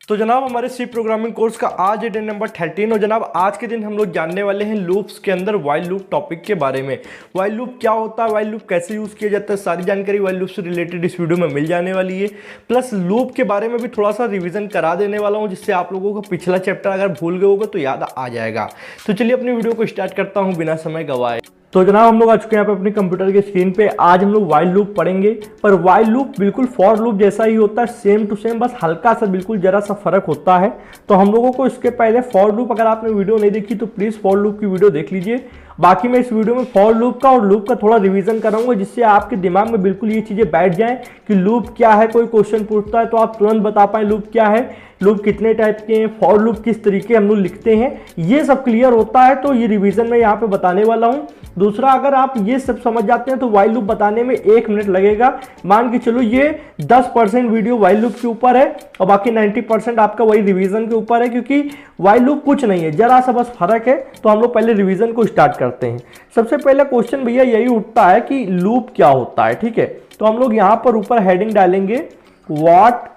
तो जनाब हमारे सी प्रोग्रामिंग कोर्स का आज डे नंबर 13 और जनाब आज के दिन हम लोग जानने वाले हैं लूप्स के अंदर वाइल लूप टॉपिक के बारे में। वाइल लूप क्या होता है, वाइल लूप कैसे यूज़ किया जाता है, सारी जानकारी वाइल लूप से रिलेटेड इस वीडियो में मिल जाने वाली है। प्लस लूप के बारे में भी थोड़ा सा रिविजन करा देने वाला हूँ, जिससे आप लोगों को पिछला चैप्टर अगर भूल गए होगा तो याद आ जाएगा। तो चलिए अपनी वीडियो को स्टार्ट करता हूँ बिना समय गवाए। तो जनाब हम लोग आ चुके हैं यहाँ पे अपने कंप्यूटर के स्क्रीन पे। आज हम लोग वाइल लूप पढ़ेंगे, पर वाइल लूप बिल्कुल फॉर लूप जैसा ही होता है, सेम टू सेम, बस हल्का सा बिल्कुल जरा सा फर्क होता है। तो हम लोगों को इसके पहले फॉर लूप, अगर आपने वीडियो नहीं देखी तो प्लीज़ फॉर लूप की वीडियो देख लीजिए। बाकी मैं इस वीडियो में फॉर लूप का और लूप का थोड़ा रिवीजन कराऊंगा, जिससे आपके दिमाग में बिल्कुल ये चीज़ें बैठ जाएं कि लूप क्या है। कोई क्वेश्चन पूछता है तो आप तुरंत बता पाएं लूप क्या है, लूप कितने टाइप के हैं, फॉर लूप किस तरीके हम लोग लिखते हैं, ये सब क्लियर होता है। तो ये रिवीजन मैं यहाँ पे बताने वाला हूँ। दूसरा, अगर आप ये सब समझ जाते हैं तो वाइल लूप बताने में 1 मिनट लगेगा। मान के चलो ये 10% वीडियो वाइल लूप के ऊपर है और बाकी 90% आपका वही रिवीजन के ऊपर है, क्योंकि वाइल लूप कुछ नहीं है, जरा सा बस फर्क है। तो हम लोग पहले रिवीजन को स्टार्ट करते हैं। सबसे पहला क्वेश्चन भैया यही उठता है कि लूप क्या होता है, ठीक है। तो हम लोग यहाँ पर ऊपर हेडिंग डालेंगे व्हाट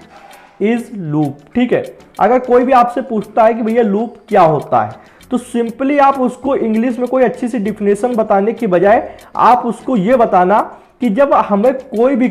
इज लूप, ठीक है। अगर कोई भी आपसे पूछता है कि भैया लूप क्या होता है, तो सिंपली आप उसको इंग्लिश में कोई अच्छी सी डिफिनेशन बताने की बजाय आप उसको ये बताना कि जब हमें कोई भी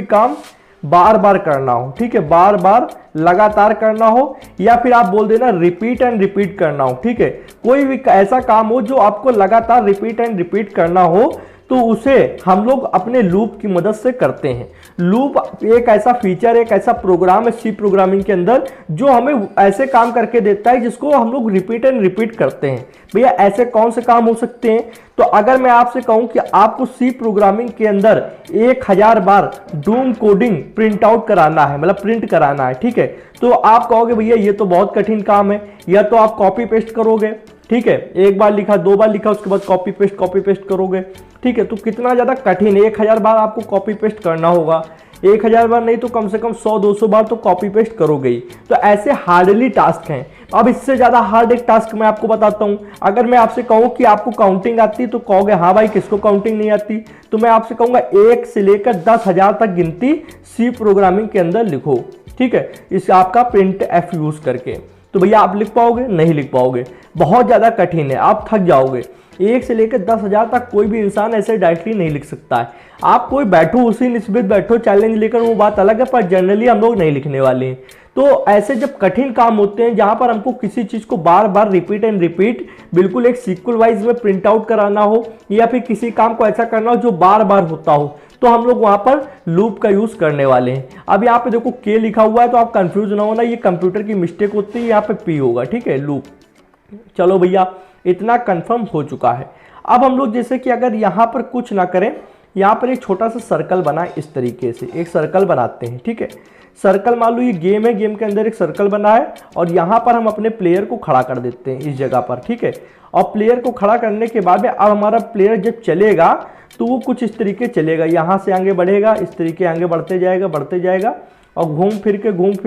काम बार बार करना हो, ठीक है, बार बार लगातार करना हो, या फिर आप बोल देना रिपीट एंड रिपीट करना हो, ठीक है। कोई भी ऐसा काम हो जो आपको लगातार रिपीट एंड रिपीट करना हो, तो उसे हम लोग अपने लूप की मदद से करते हैं। लूप एक ऐसा फीचर, एक ऐसा प्रोग्राम है सी प्रोग्रामिंग के अंदर जो हमें ऐसे काम करके देता है जिसको हम लोग रिपीट एंड रिपीट करते हैं। भैया ऐसे कौन से काम हो सकते हैं? तो अगर मैं आपसे कहूं कि आपको सी प्रोग्रामिंग के अंदर 1000 बार डूम कोडिंग प्रिंट आउट कराना है, मतलब प्रिंट कराना है, ठीक है, तो आप कहोगे भैया ये तो बहुत कठिन काम है, या तो आप कॉपी पेस्ट करोगे, ठीक है, 1 बार लिखा 2 बार लिखा उसके बाद कॉपी पेस्ट करोगे, ठीक है। तो कितना ज्यादा कठिन है, 1000 बार आपको कॉपी पेस्ट करना होगा। 1000 बार नहीं तो कम से कम 100-200 बार तो कॉपी पेस्ट करोगे ही। तो ऐसे हार्डली टास्क हैं। अब इससे ज्यादा हार्ड एक टास्क मैं आपको बताता हूं। अगर मैं आपसे कहूं कि आपको काउंटिंग आती है तो कहोगे हाँ भाई किसको काउंटिंग नहीं आती। तो मैं आपसे कहूंगा 1 से लेकर 10,000 तक गिनती सी प्रोग्रामिंग के अंदर लिखो, ठीक है, इस आपका प्रिंट एफ यूज करके। तो भैया आप लिख पाओगे? नहीं लिख पाओगे, बहुत ज्यादा कठिन है, आप थक जाओगे। 1 से लेकर 10,000 तक कोई भी इंसान ऐसे डायरेक्टली नहीं लिख सकता है। आप कोई बैठो उसी निस्बत बैठो चैलेंज लेकर, वो बात अलग है, पर जनरली हम लोग नहीं लिखने वाले हैं। तो ऐसे जब कठिन काम होते हैं जहां पर हमको किसी चीज को बार बार रिपीट एंड रिपीट बिल्कुल एक सीक्वल वाइज में प्रिंट आउट कराना हो, या फिर किसी काम को ऐसा करना हो जो बार बार होता हो, तो हम लोग वहां पर लूप का यूज करने वाले हैं। अब यहाँ पे देखो के लिखा हुआ है तो आप कंफ्यूज ना होना, ये कंप्यूटर की मिस्टेक होती है, यहाँ पे पी होगा, ठीक है, लूप। चलो भैया इतना कंफर्म हो चुका है। अब हम लोग जैसे कि अगर यहाँ पर कुछ ना करें, यहाँ पर एक छोटा सा सर्कल बनाए, इस तरीके से एक सर्कल बनाते हैं, ठीक है। सर्कल मान लो ये गेम है, गेम के अंदर एक सर्कल बना है और यहाँ पर हम अपने प्लेयर को खड़ा कर देते हैं इस जगह पर, ठीक है। और प्लेयर को खड़ा करने के बाद में अब हमारा प्लेयर जब चलेगा तो वो कुछ इस तरीके चलेगा, यहाँ से आगे बढ़ेगा, इस तरीके आगे बढ़ते जाएगा और घूम फिर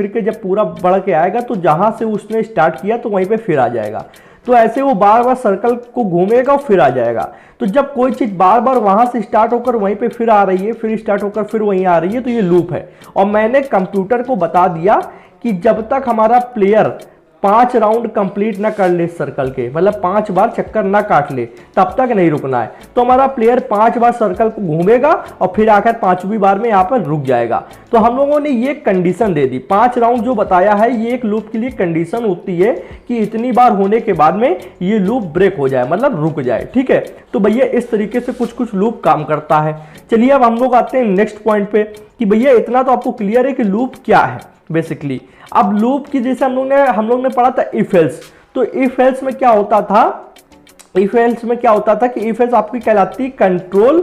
के जब पूरा बढ़ के आएगा तो जहाँ से उसने स्टार्ट किया तो वहीं पे फिर आ जाएगा। तो ऐसे वो बार बार सर्कल को घूमेगा और फिर आ जाएगा। तो जब कोई चीज़ बार बार वहाँ से स्टार्ट होकर वहीं पे फिर आ रही है, फिर स्टार्ट होकर फिर वहीं आ रही है, तो ये लूप है। और मैंने कंप्यूटर को बता दिया कि जब तक हमारा प्लेयर 5 राउंड कंप्लीट ना कर ले सर्कल के, मतलब 5 बार चक्कर ना काट ले, तब तक नहीं रुकना है। तो हमारा प्लेयर 5 बार सर्कल को घूमेगा और फिर आकर 5वीं बार में यहाँ पर रुक जाएगा। तो हम लोगों ने ये कंडीशन दे दी, 5 राउंड जो बताया है ये एक लूप के लिए कंडीशन होती है कि इतनी बार होने के बाद में ये लूप ब्रेक हो जाए, मतलब रुक जाए, ठीक है। तो भैया इस तरीके से कुछ लूप काम करता है। चलिए अब हम लोग आते हैं नेक्स्ट पॉइंट पे कि भैया इतना तो आपको क्लियर है कि लूप क्या है बेसिकली। अब लूप की जैसे हम लोग ने पढ़ा था इफ एल्स। तो इफ एल्स में क्या होता था, इफ एल्स में क्या होता था कि इफ एल्स आपकी कहलाती है कंट्रोल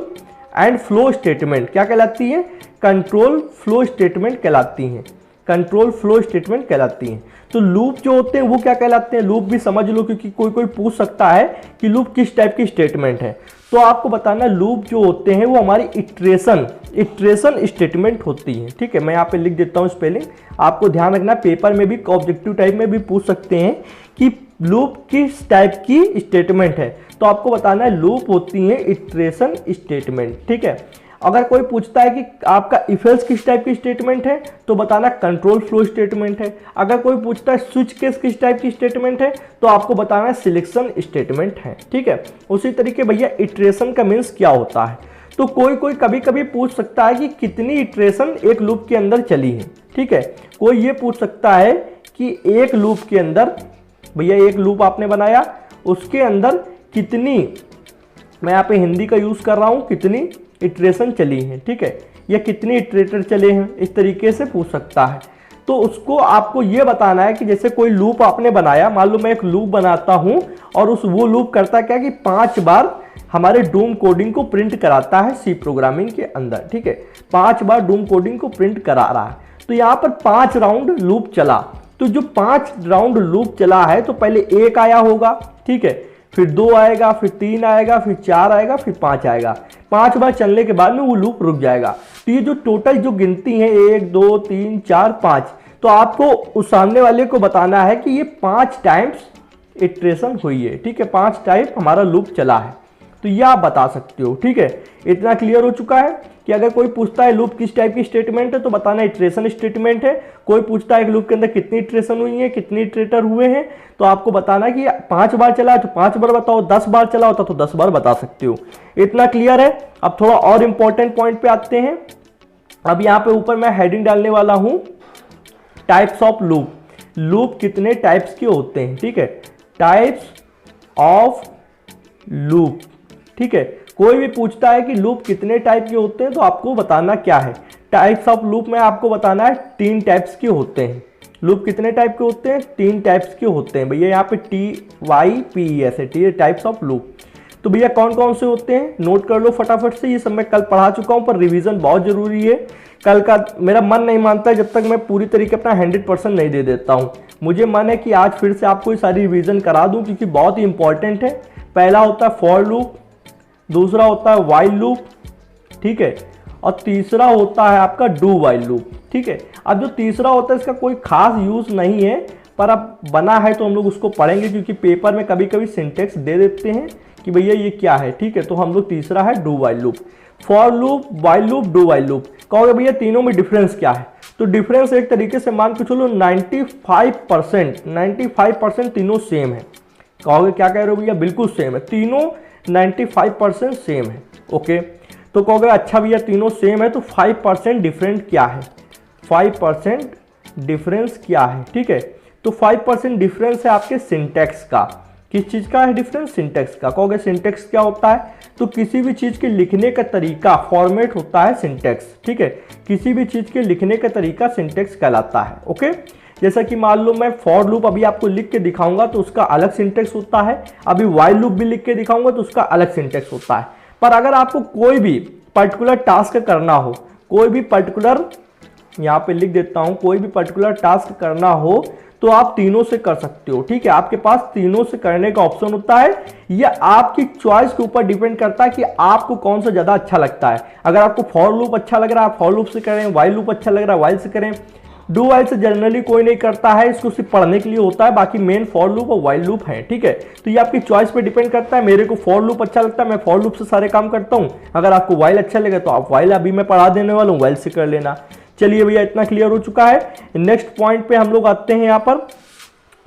एंड फ्लो स्टेटमेंट। क्या कहलाती है? कंट्रोल फ्लो स्टेटमेंट कहलाती हैं, कंट्रोल फ्लो स्टेटमेंट कहलाती हैं। तो लूप जो होते हैं वो क्या कहलाते हैं? लूप भी समझ लो, क्योंकि कोई पूछ सकता है कि लूप किस टाइप की स्टेटमेंट है। तो आपको बताना लूप जो होते हैं वो हमारी इटरेशन स्टेटमेंट होती है, ठीक है। मैं यहाँ पे लिख देता हूँ स्पेलिंग, आपको ध्यान रखना, पेपर में भी ऑब्जेक्टिव टाइप में भी पूछ सकते हैं कि लूप किस टाइप की स्टेटमेंट है। तो आपको बताना है लूप होती है इटरेशन स्टेटमेंट, ठीक है। अगर कोई पूछता है कि आपका इफ एल्स किस टाइप की स्टेटमेंट है तो बताना कंट्रोल फ्लो स्टेटमेंट है। अगर कोई पूछता है स्विच केस किस टाइप की स्टेटमेंट है तो आपको बताना है सिलेक्शन स्टेटमेंट है, ठीक है। उसी तरीके भैया इटरेशन का मीन्स क्या होता है, तो कोई कभी कभी पूछ सकता है कि कितनी इटरेशन एक लूप के अंदर चली है, ठीक है। कोई ये पूछ सकता है कि एक लूप के अंदर, भैया एक लूप आपने बनाया उसके अंदर कितनी, मैं यहाँ पे हिंदी का यूज कर रहा हूँ, कितनी इटरेशन चली है, ठीक है, या कितने इटरेटर चले हैं, इस तरीके से पूछ सकता है। तो उसको आपको ये बताना है कि जैसे कोई लूप आपने बनाया, मान लो मैं एक लूप बनाता हूं और वो लूप करता क्या कि 5 बार हमारे डूम कोडिंग को प्रिंट कराता है सी प्रोग्रामिंग के अंदर, ठीक है, 5 बार डूम कोडिंग को प्रिंट करा रहा है। तो यहाँ पर 5 राउंड लूप चला, तो जो 5 राउंड लूप चला है तो पहले 1 आया होगा, ठीक है, फिर 2 आएगा, फिर 3 आएगा, फिर 4 आएगा, फिर 5 आएगा। 5 बार चलने के बाद में वो लूप रुक जाएगा। तो ये जो टोटल जो गिनती है 1 2 3 4 5, तो आपको उस सामने वाले को बताना है कि ये 5 टाइम्स इटरेशन हुई है, ठीक है, 5 टाइप हमारा लूप चला है। तो ये आप बता सकते हो, ठीक है। इतना क्लियर हो चुका है कि अगर कोई पूछता है लूप किस टाइप की स्टेटमेंट है तो बताना इटरेशन स्टेटमेंट है। कोई पूछता है कि लूप के अंदर कितनी इटरेशन हुई है, कितनी इटरेटर हुए हैं, तो आपको बताना कि 5 बार चला है तो 5 बार बताओ, 10 बार चला होता तो 10 बार बता सकते हो। इतना क्लियर है। अब थोड़ा और इंपॉर्टेंट पॉइंट पे आते हैं। अब यहाँ पे ऊपर मैं हेडिंग डालने वाला हूं टाइप्स ऑफ लूप। लूप कितने टाइप्स के होते हैं, ठीक है, टाइप्स ऑफ लूप, ठीक है। कोई भी पूछता है कि लूप कितने टाइप के होते हैं तो आपको बताना क्या है, टाइप्स ऑफ लूप में आपको बताना है 3 टाइप्स के होते हैं। लूप कितने टाइप के होते हैं, 3 टाइप्स के होते हैं भैया, यहाँ पे TYPES है, टी टाइप्स ऑफ लूप। तो भैया कौन कौन से होते हैं नोट कर लो फटाफट से, ये सब मैं कल पढ़ा चुका हूँ पर रिवीजन बहुत जरूरी है। कल का मेरा मन नहीं मानता जब तक मैं पूरी तरीके अपना 100% नहीं दे देता हूँ। मुझे मन है कि आज फिर से आपको ये सारी रिवीजन करा दूँ क्योंकि बहुत ही इंपॉर्टेंट है। पहला होता है फॉर लूप, दूसरा होता है वाइल लूप, ठीक है, और तीसरा होता है आपका डू वाइल लूप, ठीक है। अब जो तीसरा होता है इसका कोई खास यूज नहीं है पर अब बना है तो हम लोग उसको पढ़ेंगे क्योंकि पेपर में कभी कभी सिंटेक्स दे देते हैं कि भैया ये क्या है, ठीक है। तो हम लोग तीसरा है do while loop. For loop, while loop, do while loop. कहोगे भैया तीनों में डिफरेंस क्या है, तो डिफरेंस एक तरीके से मान के चलो 95% तीनों सेम है। कहोगे क्या कह रहे हो भैया, बिल्कुल सेम है, तीनों 95% सेम है, ओके। तो कहोगे अच्छा भैया तीनों सेम है तो 5% डिफरेंट क्या है, 5% डिफरेंस क्या है, ठीक है। तो 5% डिफरेंस है आपके सिंटेक्स का। किस चीज का है डिफरेंस, सिंटेक्स का। कहोगे सिंटेक्स क्या होता है, तो किसी भी चीज के लिखने का तरीका, फॉर्मेट होता है सिंटेक्स, ठीक है। किसी भी चीज के लिखने का तरीका सिंटेक्स कहलाता है, ओके। जैसा कि मान लो मैं फॉर लूप अभी आपको लिख के दिखाऊंगा तो उसका अलग सिंटेक्स होता है, अभी वाइल लूप भी लिख के दिखाऊंगा तो उसका अलग सिंटेक्स होता है। पर अगर आपको कोई भी पर्टिकुलर टास्क करना हो, कोई भी पर्टिकुलर, यहाँ पे लिख देता हूं, कोई भी पर्टिकुलर टास्क करना हो तो आप तीनों से कर सकते हो, ठीक है। आपके पास तीनों से करने का ऑप्शन होता है। यह आपकी चॉइस के ऊपर डिपेंड करता है कि आपको कौन सा ज्यादा अच्छा लगता है। अगर आपको फॉर लूप अच्छा लग रहा है फॉर लूप से करें, वाइल लूप अच्छा लग रहा है वाइल से करें। डू वाइल से जनरली कोई नहीं करता है, इसको सिर्फ पढ़ने के लिए होता है, बाकी मेन फॉर लूप और वाइल लूप है, ठीक है। तो ये आपकी चॉइस पे डिपेंड करता है। मेरे को फॉर लूप अच्छा लगता है, मैं फॉर लूप से सारे काम करता हूँ। अगर आपको वाइल अच्छा लगे तो आप वाइल, अभी मैं पढ़ा देने वाला हूँ, वाइल से कर लेना। चलिए भैया इतना क्लियर हो चुका है। नेक्स्ट पॉइंट पे हम लोग आते हैं। यहाँ पर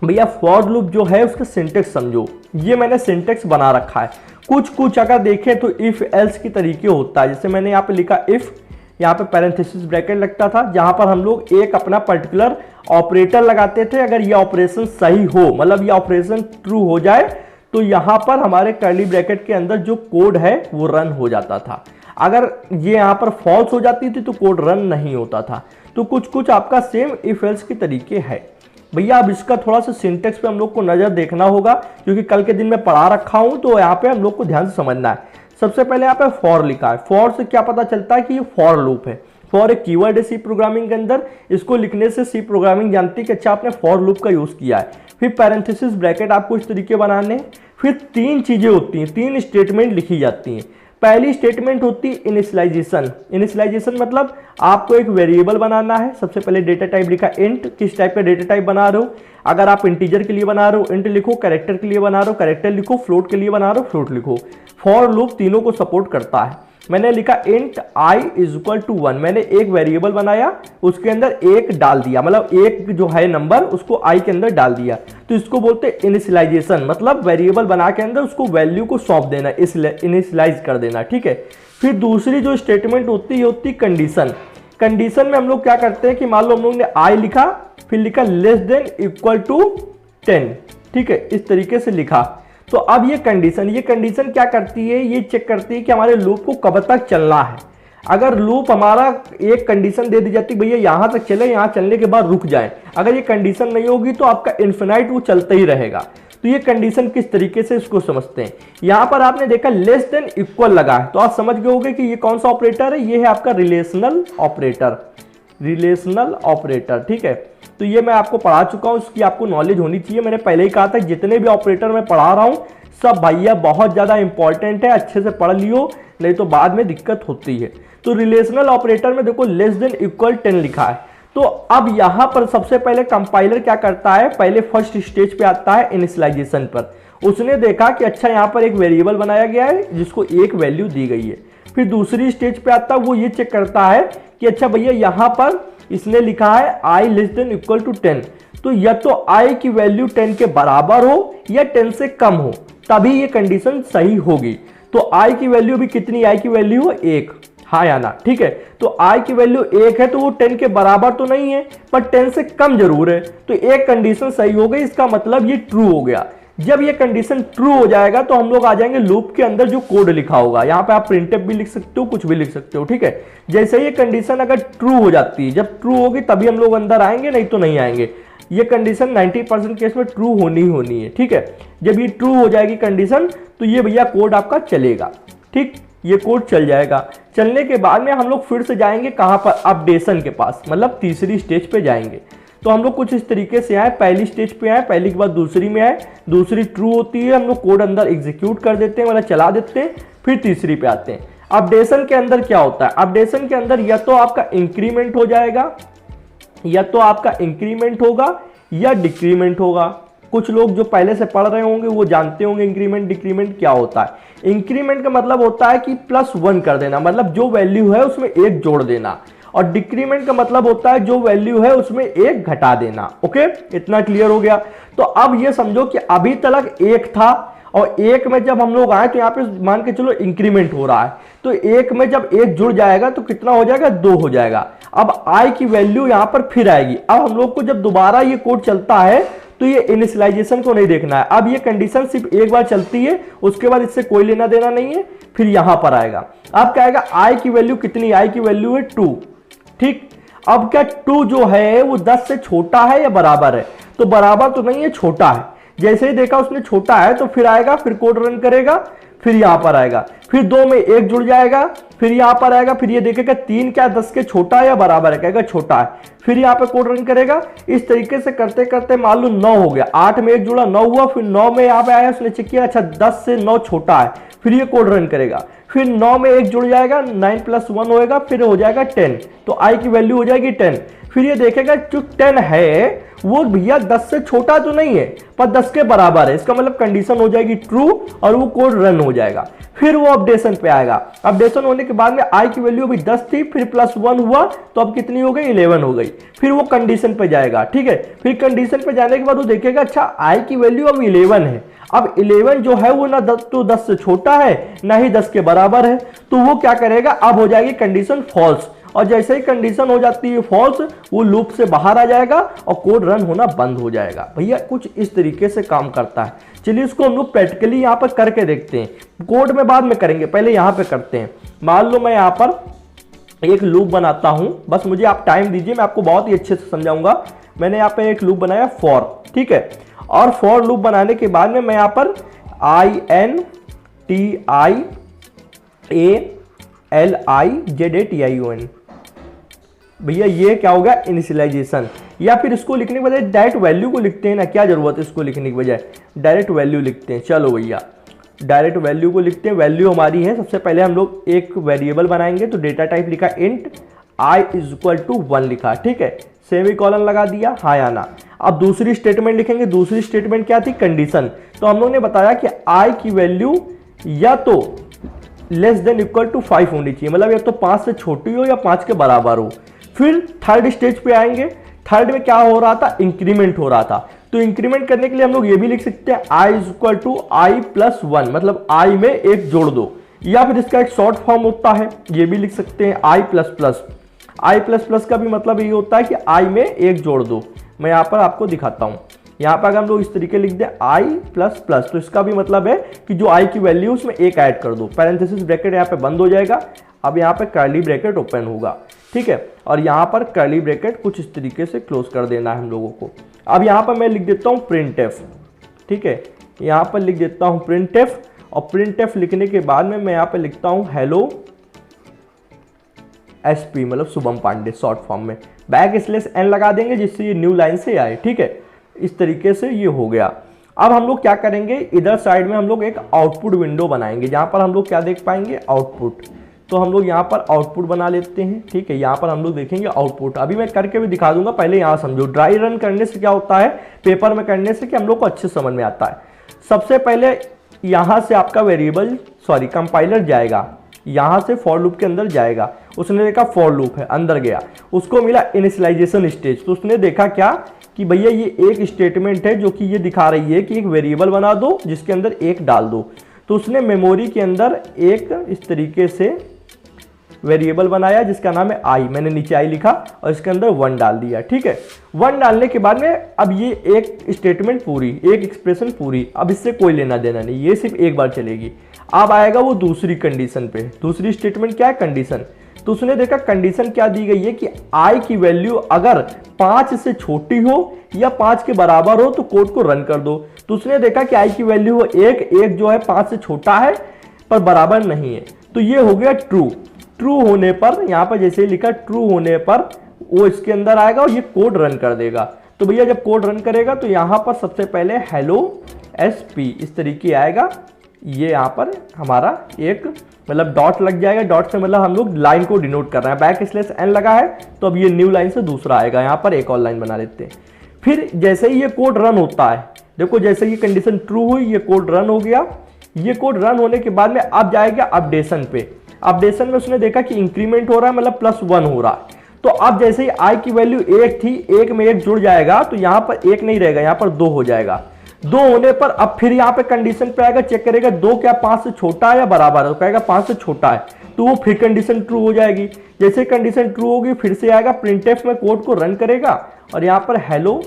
भैया फॉर लूप जो है उसका सिंटेक्स समझो। ये मैंने सिंटेक्स बना रखा है। कुछ अगर देखें तो इफ एल्स की तरीके होता है। जैसे मैंने यहाँ पे लिखा इफ, यहाँ पे पैरेंथेसिस ब्रैकेट लगता था जहां पर हम लोग एक अपना पर्टिकुलर ऑपरेटर लगाते थे। अगर ये ऑपरेशन सही हो, मतलब ये ऑपरेशन ट्रू हो जाए तो यहाँ पर हमारे कर्ली ब्रैकेट के अंदर जो कोड है वो रन हो जाता था। अगर ये यहाँ पर फॉल्स हो जाती थी तो कोड रन नहीं होता था। तो कुछ आपका सेम इफ एल्स के तरीके है। भैया अब इसका थोड़ा सा सिंटेक्स पे हम लोग को नजर देखना होगा क्योंकि कल के दिन में पढ़ा रखा हूं, तो यहाँ पे हम लोग को ध्यान से समझना है। सबसे पहले यहाँ पे फॉर लिखा है। फॉर से क्या पता चलता है कि ये फॉर लूप है। फॉर एक कीवर्ड है सी प्रोग्रामिंग के अंदर। इसको लिखने से सी प्रोग्रामिंग जानती है कि अच्छा आपने फॉर लूप का यूज किया है। फिर पैरेंथेसिस ब्रैकेट आपको इस तरीके बनाने। फिर 3 चीजें होती हैं, 3 स्टेटमेंट लिखी जाती हैं। पहली स्टेटमेंट होती है इनिशियलाइजेशन। इनिशियलाइजेशन मतलब आपको एक वेरिएबल बनाना है। सबसे पहले डेटा टाइप लिखा इंट, किस टाइप का डेटा टाइप बना रहे हो। अगर आप इंटीजर के लिए बना रहे हो इंट लिखो, कैरेक्टर के लिए बना रहे हो कैरेक्टर लिखो, फ्लोट के लिए बना रहे हो फ्लोट लिखो। फॉर लूप तीनों को सपोर्ट करता है। मैंने लिखा int i is equal to 1, मैंने एक वेरिएबल बनाया, उसके अंदर एक डाल दिया, मतलब एक जो है नंबर उसको i के अंदर डाल दिया, तो इसको बोलते हैं इनिशियलाइजेशन, मतलब वेरिएबल बना के अंदर उसको वैल्यू को सौंप देना, इनिशियलाइज कर देना, ठीक है। फिर दूसरी जो स्टेटमेंट होती है कंडीशन। कंडीशन में हम लोग क्या करते हैं कि मान लो हम लोग ने i लिखा, फिर लिखा लेस देन इक्वल टू 10, ठीक है, इस तरीके से लिखा। तो अब ये कंडीशन क्या करती है, ये चेक करती है कि हमारे लूप को कब तक चलना है। अगर लूप हमारा एक कंडीशन दे दी जाती है भैया यहां तक चले, यहां चलने के बाद रुक जाए, अगर ये कंडीशन नहीं होगी तो आपका इन्फिनाइट वो चलता ही रहेगा। तो ये कंडीशन किस तरीके से इसको समझते हैं, यहां पर आपने देखा लेस देन इक्वल लगा है, तो आप समझ गए होंगे कि ये कौन सा ऑपरेटर है, ये है आपका रिलेशनल ऑपरेटर, ठीक है। तो ये मैं आपको पढ़ा चुका हूं, इसकी आपको नॉलेज होनी चाहिए। मैंने पहले ही कहा था जितने भी ऑपरेटर मैं पढ़ा रहा हूं सब भैया बहुत ज्यादा इंपॉर्टेंट है, अच्छे से पढ़ लियो, नहीं तो बाद में दिक्कत होती है। तो रिलेशनल ऑपरेटर में देखो लेस देन इक्वल 10 लिखा है। तो अब यहां पर सबसे पहले कंपाइलर क्या करता है, पहले फर्स्ट स्टेज पे आता है इनिशियलाइजेशन पर। उसने देखा कि अच्छा यहां पर एक वेरिएबल बनाया गया है जिसको एक वैल्यू दी गई है। फिर दूसरी स्टेज पे आता है, वो ये चेक करता है कि अच्छा भैया यहां पर इसने लिखा है i less than equal to 10, तो या तो i की वैल्यू 10 के बराबर हो या 10 से कम हो, तभी ये कंडीशन सही होगी। तो i की वैल्यू भी कितनी, i की वैल्यू है 1, हाँ या ना, ठीक है। तो i की वैल्यू 1 है तो वो 10 के बराबर तो नहीं है पर 10 से कम जरूर है, तो एक कंडीशन सही हो गई, इसका मतलब ये ट्रू हो गया। जब ये कंडीशन ट्रू हो जाएगा तो हम लोग आ जाएंगे लूप के अंदर जो कोड लिखा होगा, यहाँ पे आप प्रिंटफ भी लिख सकते हो, कुछ भी लिख सकते हो, ठीक है। जैसे ये कंडीशन अगर ट्रू हो जाती है, जब ट्रू होगी तभी हम लोग अंदर आएंगे, नहीं तो नहीं आएंगे। ये कंडीशन 90% केस में ट्रू होनी है, ठीक है। जब ये ट्रू हो जाएगी कंडीशन तो ये भैया कोड आपका चलेगा, ठीक, ये कोड चल जाएगा। चलने के बाद में हम लोग फिर से जाएंगे कहाँ पर, अपडेशन के पास, मतलब तीसरी स्टेज पे जाएंगे। तो हम लोग कुछ इस तरीके से आए, पहली स्टेज पे आए, पहली के बाद दूसरी में आए, दूसरी ट्रू होती है, हम लोग कोड अंदर एग्जीक्यूट कर देते हैं, मतलब चला देते हैं, फिर तीसरी पे आते हैं। अपडेशन के अंदर क्या होता है, अपडेशन के अंदर या तो आपका इंक्रीमेंट हो जाएगा, या तो आपका इंक्रीमेंट होगा या डिक्रीमेंट होगा। कुछ लोग जो पहले से पढ़ रहे होंगे वो जानते होंगे इंक्रीमेंट डिक्रीमेंट क्या होता है। इंक्रीमेंट का मतलब होता है कि +1 कर देना, मतलब जो वैल्यू है उसमें 1 जोड़ देना, और डिक्रीमेंट का मतलब होता है जो वैल्यू है उसमें 1 घटा देना। ओके, इतना क्लियर हो गया। तो अब ये समझो कि अभी तक 1 था और 1 में जब हम लोग आए तो यहाँ पे मान के चलो इंक्रीमेंट हो रहा है, तो 1 में जब 1 जुड़ जाएगा तो कितना हो जाएगा, 2 हो जाएगा। अब i की वैल्यू यहाँ पर फिर आएगी। अब हम लोग को जब दोबारा ये कोड चलता है तो ये इनिशियलाइजेशन को नहीं देखना है, अब ये कंडीशन सिर्फ एक बार चलती है, उसके बाद इससे कोई लेना देना नहीं है। फिर यहां पर आएगा, अब क्या आएगा, i की वैल्यू कितनी, i की वैल्यू है 2, ठीक। अब क्या 2 जो है वो 10 से छोटा है या बराबर है, तो बराबर तो नहीं है, छोटा है। जैसे ही देखा उसने छोटा है तो फिर आएगा, फिर कोड रन करेगा, फिर यहां पर आएगा, फिर 2 में 1 जुड़ जाएगा, फिर यहां पर आएगा, फिर ये देखेगा 3 क्या 10 के छोटा है या बराबर है, कहेगा छोटा है, फिर यहां पे कोड रन करेगा। इस तरीके से करते करते मान लो 9 हो गया, 8 में 1 जुड़ा 9 हुआ, फिर 9 में यहां पे आया, उसने चेक किया अच्छा 10 से 9 छोटा है, फिर ये कोड रन करेगा, फिर 9 में 1 जुड़ जाएगा, 9 + 1 होएगा, फिर हो जाएगा 10, तो i की वैल्यू हो जाएगी 10। फिर ये देखेगा जो 10 है वो भैया 10 से छोटा तो नहीं है पर 10 के बराबर है, इसका मतलब कंडीशन हो जाएगी ट्रू और वो कोड रन हो जाएगा। फिर वो अपडेशन पे आएगा, अपडेशन होने के बाद में i की वैल्यू अभी 10 थी, फिर +1 हुआ तो अब कितनी हो गई, 11 हो गई। फिर वो कंडीशन पे जाएगा, ठीक है। फिर कंडीशन पे जाने के बाद वो देखेगा अच्छा i की वैल्यू अब 11 है, अब 11 जो है वो ना 10 से छोटा है ना ही 10 के बराबर है, तो वो क्या करेगा, अब हो जाएगी कंडीशन फॉल्स, और जैसे ही कंडीशन हो जाती है फॉल्स वो लूप से बाहर आ जाएगा और कोड रन होना बंद हो जाएगा। भैया कुछ इस तरीके से काम करता है। चलिए इसको हम लोग प्रैक्टिकली यहाँ पर करके देखते हैं, कोड में बाद में करेंगे, पहले यहाँ पे करते हैं। मान लो मैं यहाँ पर एक लूप बनाता हूँ, बस मुझे आप टाइम दीजिए, मैं आपको बहुत ही अच्छे से समझाऊंगा। मैंने यहाँ पे एक लूप बनाया फॉर, ठीक है, और फॉर लूप बनाने के बाद में मैं यहाँ पर INTIALIZATION, भैया ये क्या होगा, इनिशियलाइजेशन। या फिर इसको लिखने के बजाय डायरेक्ट वैल्यू को लिखते हैं ना, क्या जरूरत है इसको लिखने के बजाय डायरेक्ट वैल्यू लिखते हैं। चलो भैया डायरेक्ट वैल्यू को लिखते हैं। वैल्यू हमारी है, सबसे पहले हम लोग एक वेरिएबल बनाएंगे, तो डेटा टाइप लिखा इंट i = 1 लिखा, ठीक है, सेमीकोलन लगा दिया, हाँ या ना। अब दूसरी स्टेटमेंट लिखेंगे, दूसरी स्टेटमेंट क्या थी, कंडीशन। तो हम लोग ने बताया कि i की वैल्यू या तो लेस देन इक्वल टू 5 होनी चाहिए, मतलब या तो 5 से छोटी हो या 5 के बराबर हो। फिर थर्ड स्टेज पे आएंगे। थर्ड में क्या हो रहा था, इंक्रीमेंट हो रहा था। तो इंक्रीमेंट करने के लिए हम लोग ये भी लिख सकते हैं i is equal to I plus 1, मतलब i में एक जोड़ दो, या फिर इसका एक शॉर्ट फॉर्म होता है ये भी लिख सकते हैं i plus plus. I plus plus का भी मतलब ये होता है कि i में एक जोड़ दो। मैं यहाँ पर आपको दिखाता हूँ। यहाँ पर अगर हम लोग इस तरीके लिख दें i प्लस प्लस, तो इसका भी मतलब है कि जो i की वैल्यू उसमें एक ऐड कर दो। पैरेंथेसिस ब्रैकेट यहाँ पे बंद हो जाएगा, अब यहाँ पे कर्ली ब्रैकेट ओपन होगा, ठीक है। और यहाँ पर कर्ली ब्रैकेट कुछ इस तरीके से क्लोज कर देना है हम लोगों को। अब यहाँ पर मैं लिख देता हूँ प्रिंट एफ, ठीक है। यहाँ पर लिख देता हूँ प्रिंट एफ, और प्रिंट एफ लिखने के बाद में मैं यहाँ पे लिखता हूँ हेलो एसपी, मतलब शुभम पांडे शॉर्ट फॉर्म में। बैक स्लैश एन लगा देंगे जिससे ये न्यू लाइन से आए, ठीक है। इस तरीके से ये हो गया। अब हम लोग क्या करेंगे, इधर साइड में हम लोग एक आउटपुट विंडो बनाएंगे जहां पर हम लोग क्या देख पाएंगे, आउटपुट। तो हम लोग यहाँ पर आउटपुट बना लेते हैं, ठीक है। यहाँ पर हम लोग देखेंगे आउटपुट। अभी मैं करके भी दिखा दूंगा, पहले यहाँ समझो। ड्राई रन करने से क्या होता है, पेपर में करने से कि हम लोग को अच्छे समझ में आता है। सबसे पहले यहाँ से आपका वेरिएबल कंपाइलर जाएगा, यहाँ से फॉर लूप के अंदर जाएगा। उसने देखा फॉर लूप है, अंदर गया, उसको मिला इनिशियलाइजेशन स्टेज। तो उसने देखा क्या कि भैया ये एक स्टेटमेंट है जो कि ये दिखा रही है कि एक वेरिएबल बना दो जिसके अंदर एक डाल दो। तो उसने मेमोरी के अंदर एक इस तरीके से वेरिएबल बनाया जिसका नाम है आई, मैंने नीचे आई लिखा और इसके अंदर 1 डाल दिया, ठीक है। 1 डालने के बाद में अब ये एक स्टेटमेंट पूरी, एक एक्सप्रेशन पूरी, अब इससे कोई लेना देना नहीं, ये सिर्फ एक बार चलेगी। अब आएगा वो दूसरी कंडीशन पे। दूसरी स्टेटमेंट क्या है, कंडीशन। तो उसने देखा कंडीशन क्या दी गई है कि आई की वैल्यू अगर 5 से छोटी हो या 5 के बराबर हो तो कोड को रन कर दो। तो उसने देखा कि आई की वैल्यू एक जो है 5 से छोटा है पर बराबर नहीं है, तो ये हो गया ट्रू। ट्रू होने पर यहाँ पर जैसे ही लिखा ट्रू होने पर वो इसके अंदर आएगा और ये कोड रन कर देगा। तो भैया जब कोड रन करेगा तो यहाँ पर सबसे पहले हेलो एसपी इस तरीके आएगा। ये यहाँ पर हमारा एक मतलब डॉट लग जाएगा, डॉट से मतलब हम लोग लाइन को डिनोट कर रहे हैं। बैक स्लैश एन लगा है तो अब ये न्यू लाइन से दूसरा आएगा, यहाँ पर एक और लाइन बना लेते हैं। फिर जैसे ही ये कोड रन होता है, देखो जैसे ये कंडीशन ट्रू हुई ये कोड रन हो गया। ये कोड रन होने के बाद में अब जाएगा अपडेशन पे। अपडेशन में उसने देखा कि इंक्रीमेंट हो रहा है, मतलब +1 हो रहा है। तो अब जैसे ही आई की वैल्यू 1 थी, 1 में 1 जुड़ जाएगा तो यहाँ पर 1 नहीं रहेगा, यहाँ पर 2 हो जाएगा। 2 होने पर अब फिर यहाँ पे कंडीशन पे आएगा, चेक करेगा 2 क्या 5 से छोटा है या बराबर है, तो कहेगा 5 से छोटा है, तो वो फिर कंडीशन ट्रू हो जाएगी। जैसे कंडीशन ट्रू होगी फिर से आएगा प्रिंटएफ में, कोड को रन करेगा और यहाँ पर हेलो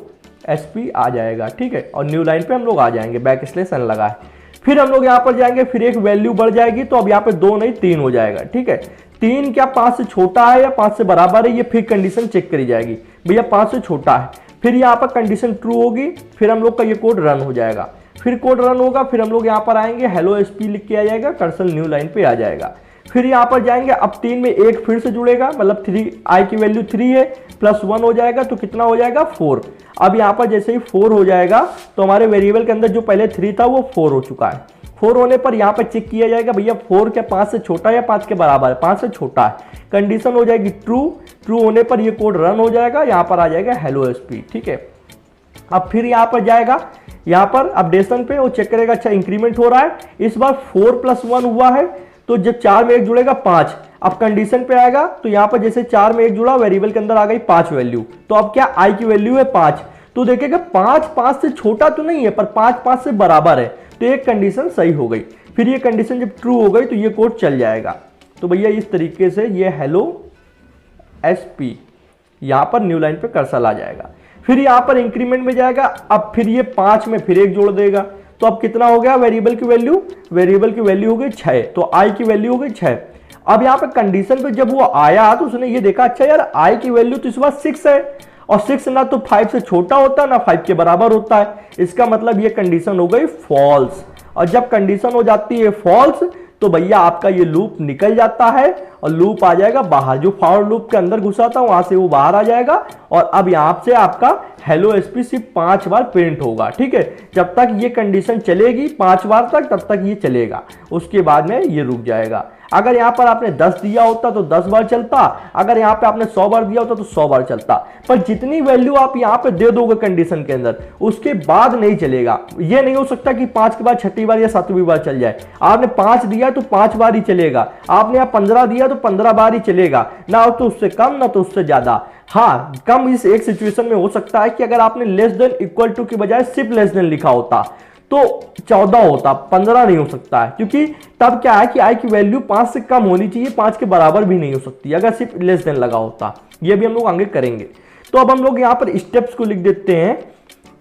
एसपी आ जाएगा, ठीक है। और न्यू लाइन पे हम लोग आ जाएंगे, बैक स्लैश एन लगा है। फिर हम लोग यहाँ पर जाएंगे, फिर एक वैल्यू बढ़ जाएगी, तो अब यहाँ पे 2 नहीं 3 हो जाएगा, ठीक है। 3 क्या 5 से छोटा है या 5 से बराबर है, ये फिर कंडीशन चेक करी जाएगी, भैया 5 से छोटा है। फिर यहाँ पर कंडीशन ट्रू होगी, फिर हम लोग का ये कोड रन हो जाएगा। फिर कोड रन होगा, फिर हम लोग यहाँ पर आएंगे, हेलो एसपी लिख के आ जाएगा, कर्सर न्यू लाइन पे आ जाएगा। फिर यहाँ पर जाएंगे, अब 3 में 1 फिर से जुड़ेगा, मतलब 3 आई की वैल्यू 3 है, +1 हो जाएगा तो कितना हो जाएगा 4। अब यहाँ पर जैसे ही 4 हो जाएगा तो हमारे वेरिएबल के अंदर जो पहले 3 था वो 4 हो चुका है। 4 होने पर यहाँ पर चेक किया जाएगा, भैया 4 क्या 5 से छोटा है या 5 के बराबर है, 5 से छोटा है। कंडीशन हो जाएगी ट्रू। ट्रू होने पर ये कोड रन हो जाएगा, यहाँ पर आ जाएगा हेलो एसपी, ठीक है। अब फिर यहाँ पर जाएगा, यहाँ पर अपडेशन पे वो चेक करेगा, अच्छा इंक्रीमेंट हो रहा है। इस बार 4 + 1 हुआ है, तो जब 4 में 1 जुड़ेगा 5। अब कंडीशन पे आएगा तो यहाँ पर जैसे 4 में 1 जुड़ा, वेरिएबल के अंदर आ गई 5 वैल्यू। तो अब क्या आई की वैल्यू है 5, तो देखेगा 5 से छोटा तो नहीं है पर 5 से बराबर है, तो एक कंडीशन सही हो गई। फिर ये कंडीशन जब ट्रू हो गई तो ये कोड चल जाएगा। तो भैया इस तरीके से ये हेलो एसपी यहाँ पर न्यू लाइन पे कर्सर आ जाएगा। फिर यहाँ पर इंक्रीमेंट में जाएगा, अब फिर ये 5 में फिर 1 जोड़ देगा, तो अब कितना हो गया वेरिएबल की वैल्यू हो गई 6, तो आई की वैल्यू हो गई 6। अब यहाँ पे कंडीशन पे जब वो आया तो उसने ये देखा, अच्छा यार आई की वैल्यू तो इस बार 6 है, और 6 ना तो 5 से छोटा होता है ना 5 के बराबर होता है, इसका मतलब ये कंडीशन हो गई फॉल्स। और जब कंडीशन हो जाती है फॉल्स तो भैया आपका ये लूप निकल जाता है और लूप आ जाएगा बाहर, जो फॉर लूप के अंदर घुसा था वहां से वो बाहर आ जाएगा और अब यहां से आपका हेलो एसपी सिर्फ 5 बार प्रिंट होगा। ठीक है, जब तक ये कंडीशन चलेगी 5 बार तक, तब तक ये चलेगा, उसके बाद में ये रुक जाएगा। अगर यहाँ पर आपने 10 दिया होता तो 10 बार चलता, अगर यहाँ पे आपने 100 बार दिया होता तो 100 बार चलता, पर जितनी वैल्यू आप यहाँ पे दे दोगे कंडीशन के अंदर उसके बाद नहीं चलेगा। ये नहीं हो सकता कि 5 के बाद 6वीं बार या 7वीं बार चल जाए। आपने 5 दिया तो 5 बार ही चलेगा, आपने यहाँ 15 दिया तो 15 बार ही चलेगा, ना तो उससे कम ना तो उससे ज्यादा। हाँ, कम इस एक सिचुएशन में हो सकता है कि अगर आपने लेस देन इक्वल टू की बजाय सिर्फ लेस देन लिखा होता तो 14 होता, 15 नहीं हो सकता है, क्योंकि तब क्या है कि आई की वैल्यू 5 से कम होनी चाहिए, 5 के बराबर भी नहीं हो सकती अगर सिर्फ लेस देन लगा होता। ये भी हम लोग आगे करेंगे। तो अब हम लोग यहाँ पर स्टेप्स को लिख देते हैं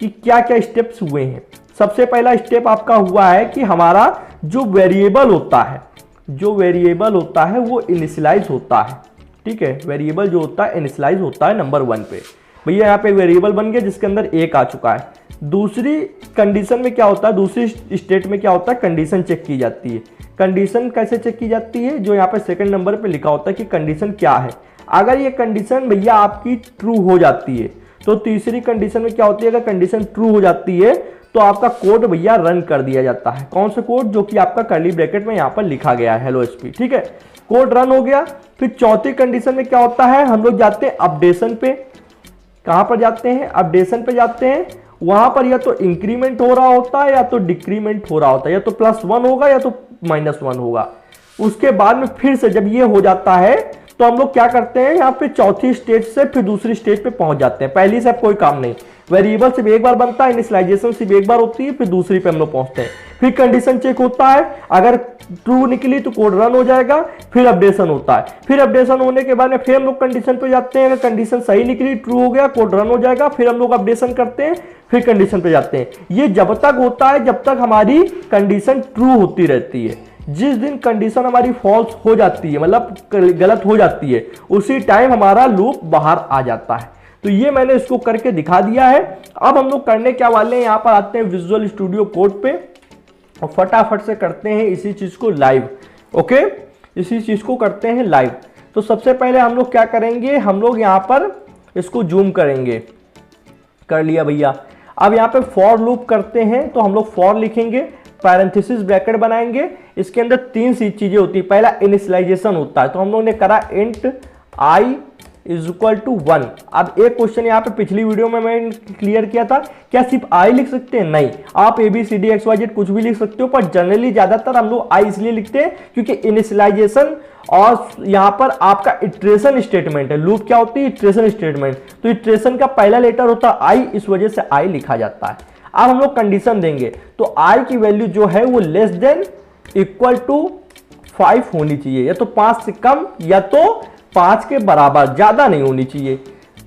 कि क्या क्या स्टेप्स हुए हैं। सबसे पहला स्टेप आपका हुआ है कि हमारा जो वेरिएबल होता है वो इनिशियलाइज होता है। ठीक है, वेरिएबल जो होता है इनिशियलाइज होता है नंबर 1 पे। भैया यहाँ पे वेरिएबल बन गया जिसके अंदर 1 आ चुका है। दूसरी कंडीशन में क्या होता है, दूसरी स्टेट में क्या होता है, कंडीशन चेक की जाती है। कंडीशन कैसे चेक की जाती है, जो यहाँ पे सेकंड नंबर पे लिखा होता है कि कंडीशन क्या है। अगर ये कंडीशन भैया आपकी ट्रू हो जाती है तो तीसरी कंडीशन में क्या होती है, अगर कंडीशन ट्रू हो जाती है तो आपका कोड भैया रन कर दिया जाता है। कौन सा कोड, जो कि आपका कर्ली ब्रैकेट में यहाँ पर लिखा गया है हेलो एसपी। ठीक है, कोड रन हो गया। फिर चौथी कंडीशन में क्या होता है, हम लोग जाते हैं अपडेशन पे। कहां पर जाते हैं, अपडेशन पे जाते हैं। वहां पर या तो इंक्रीमेंट हो रहा होता है या तो डिक्रीमेंट हो रहा होता है, या तो +1 होगा या तो -1 होगा। उसके बाद में फिर से जब ये हो जाता है तो हम लोग क्या करते हैं, यहाँ पे चौथी स्टेज से फिर दूसरी स्टेज पे पहुंच जाते हैं। पहली से अब कोई काम नहीं, वेरिएबल सिर्फ एक बार बनता है, इनिशियलाइजेशन सिर्फ एक बार होती है, फिर दूसरी पे हम लोग पहुंचते हैं। फिर कंडीशन चेक होता है, अगर ट्रू निकली तो कोड रन हो जाएगा, फिर अपडेशन होता है। फिर अपडेशन होने के बाद में फिर हम लोग कंडीशन पे जाते हैं, अगर कंडीशन सही निकली, ट्रू हो गया, कोड रन हो जाएगा, फिर हम लोग अपडेशन करते हैं, फिर कंडीशन पे जाते हैं। ये जब तक होता है जब तक हमारी कंडीशन ट्रू होती रहती है। जिस दिन कंडीशन हमारी फॉल्स हो जाती है, मतलब गलत हो जाती है, उसी टाइम हमारा लूप बाहर आ जाता है। तो ये मैंने इसको करके दिखा दिया है। अब हम लोग करने क्या वाले हैं, यहाँ पर आते हैं विजुअल स्टूडियो कोड पे और फटाफट से करते हैं इसी चीज को लाइव। ओके, इसी चीज को करते हैं लाइव। तो सबसे पहले हम लोग क्या करेंगे, हम लोग यहाँ पर इसको जूम करेंगे। कर लिया भैया। अब यहाँ पे फॉर लूप करते हैं, तो हम लोग फॉर लिखेंगे, पैरेंथेसिस ब्रैकेट बनाएंगे। इसके अंदर 3 चीजें होती है। पहला इनिशियलाइजेशन होता है, तो हम लोग ने करा इंट i = 1। अब एक क्वेश्चन यहाँ पे पिछली वीडियो में मैंने क्लियर किया था, क्या सिर्फ i लिख सकते हैं? नहीं, आप ABCDXYZ कुछ भी लिख सकते हो, पर जनरली ज्यादातर हम लोग i इसलिए लिखते हैं क्योंकि इनिशियलाइजेशन और यहाँ पर आपका इटरेशन स्टेटमेंट है। लूप क्या होती है, इटरेशन स्टेटमेंट। तो इटरेशन का पहला लेटर होता है i, इस वजह से i लिखा जाता है। अब हम लोग कंडीशन देंगे, तो i की वैल्यू जो है वो लेस देन इक्वल टू 5 होनी चाहिए, या तो 5 से कम या तो 5 के बराबर, ज्यादा नहीं होनी चाहिए।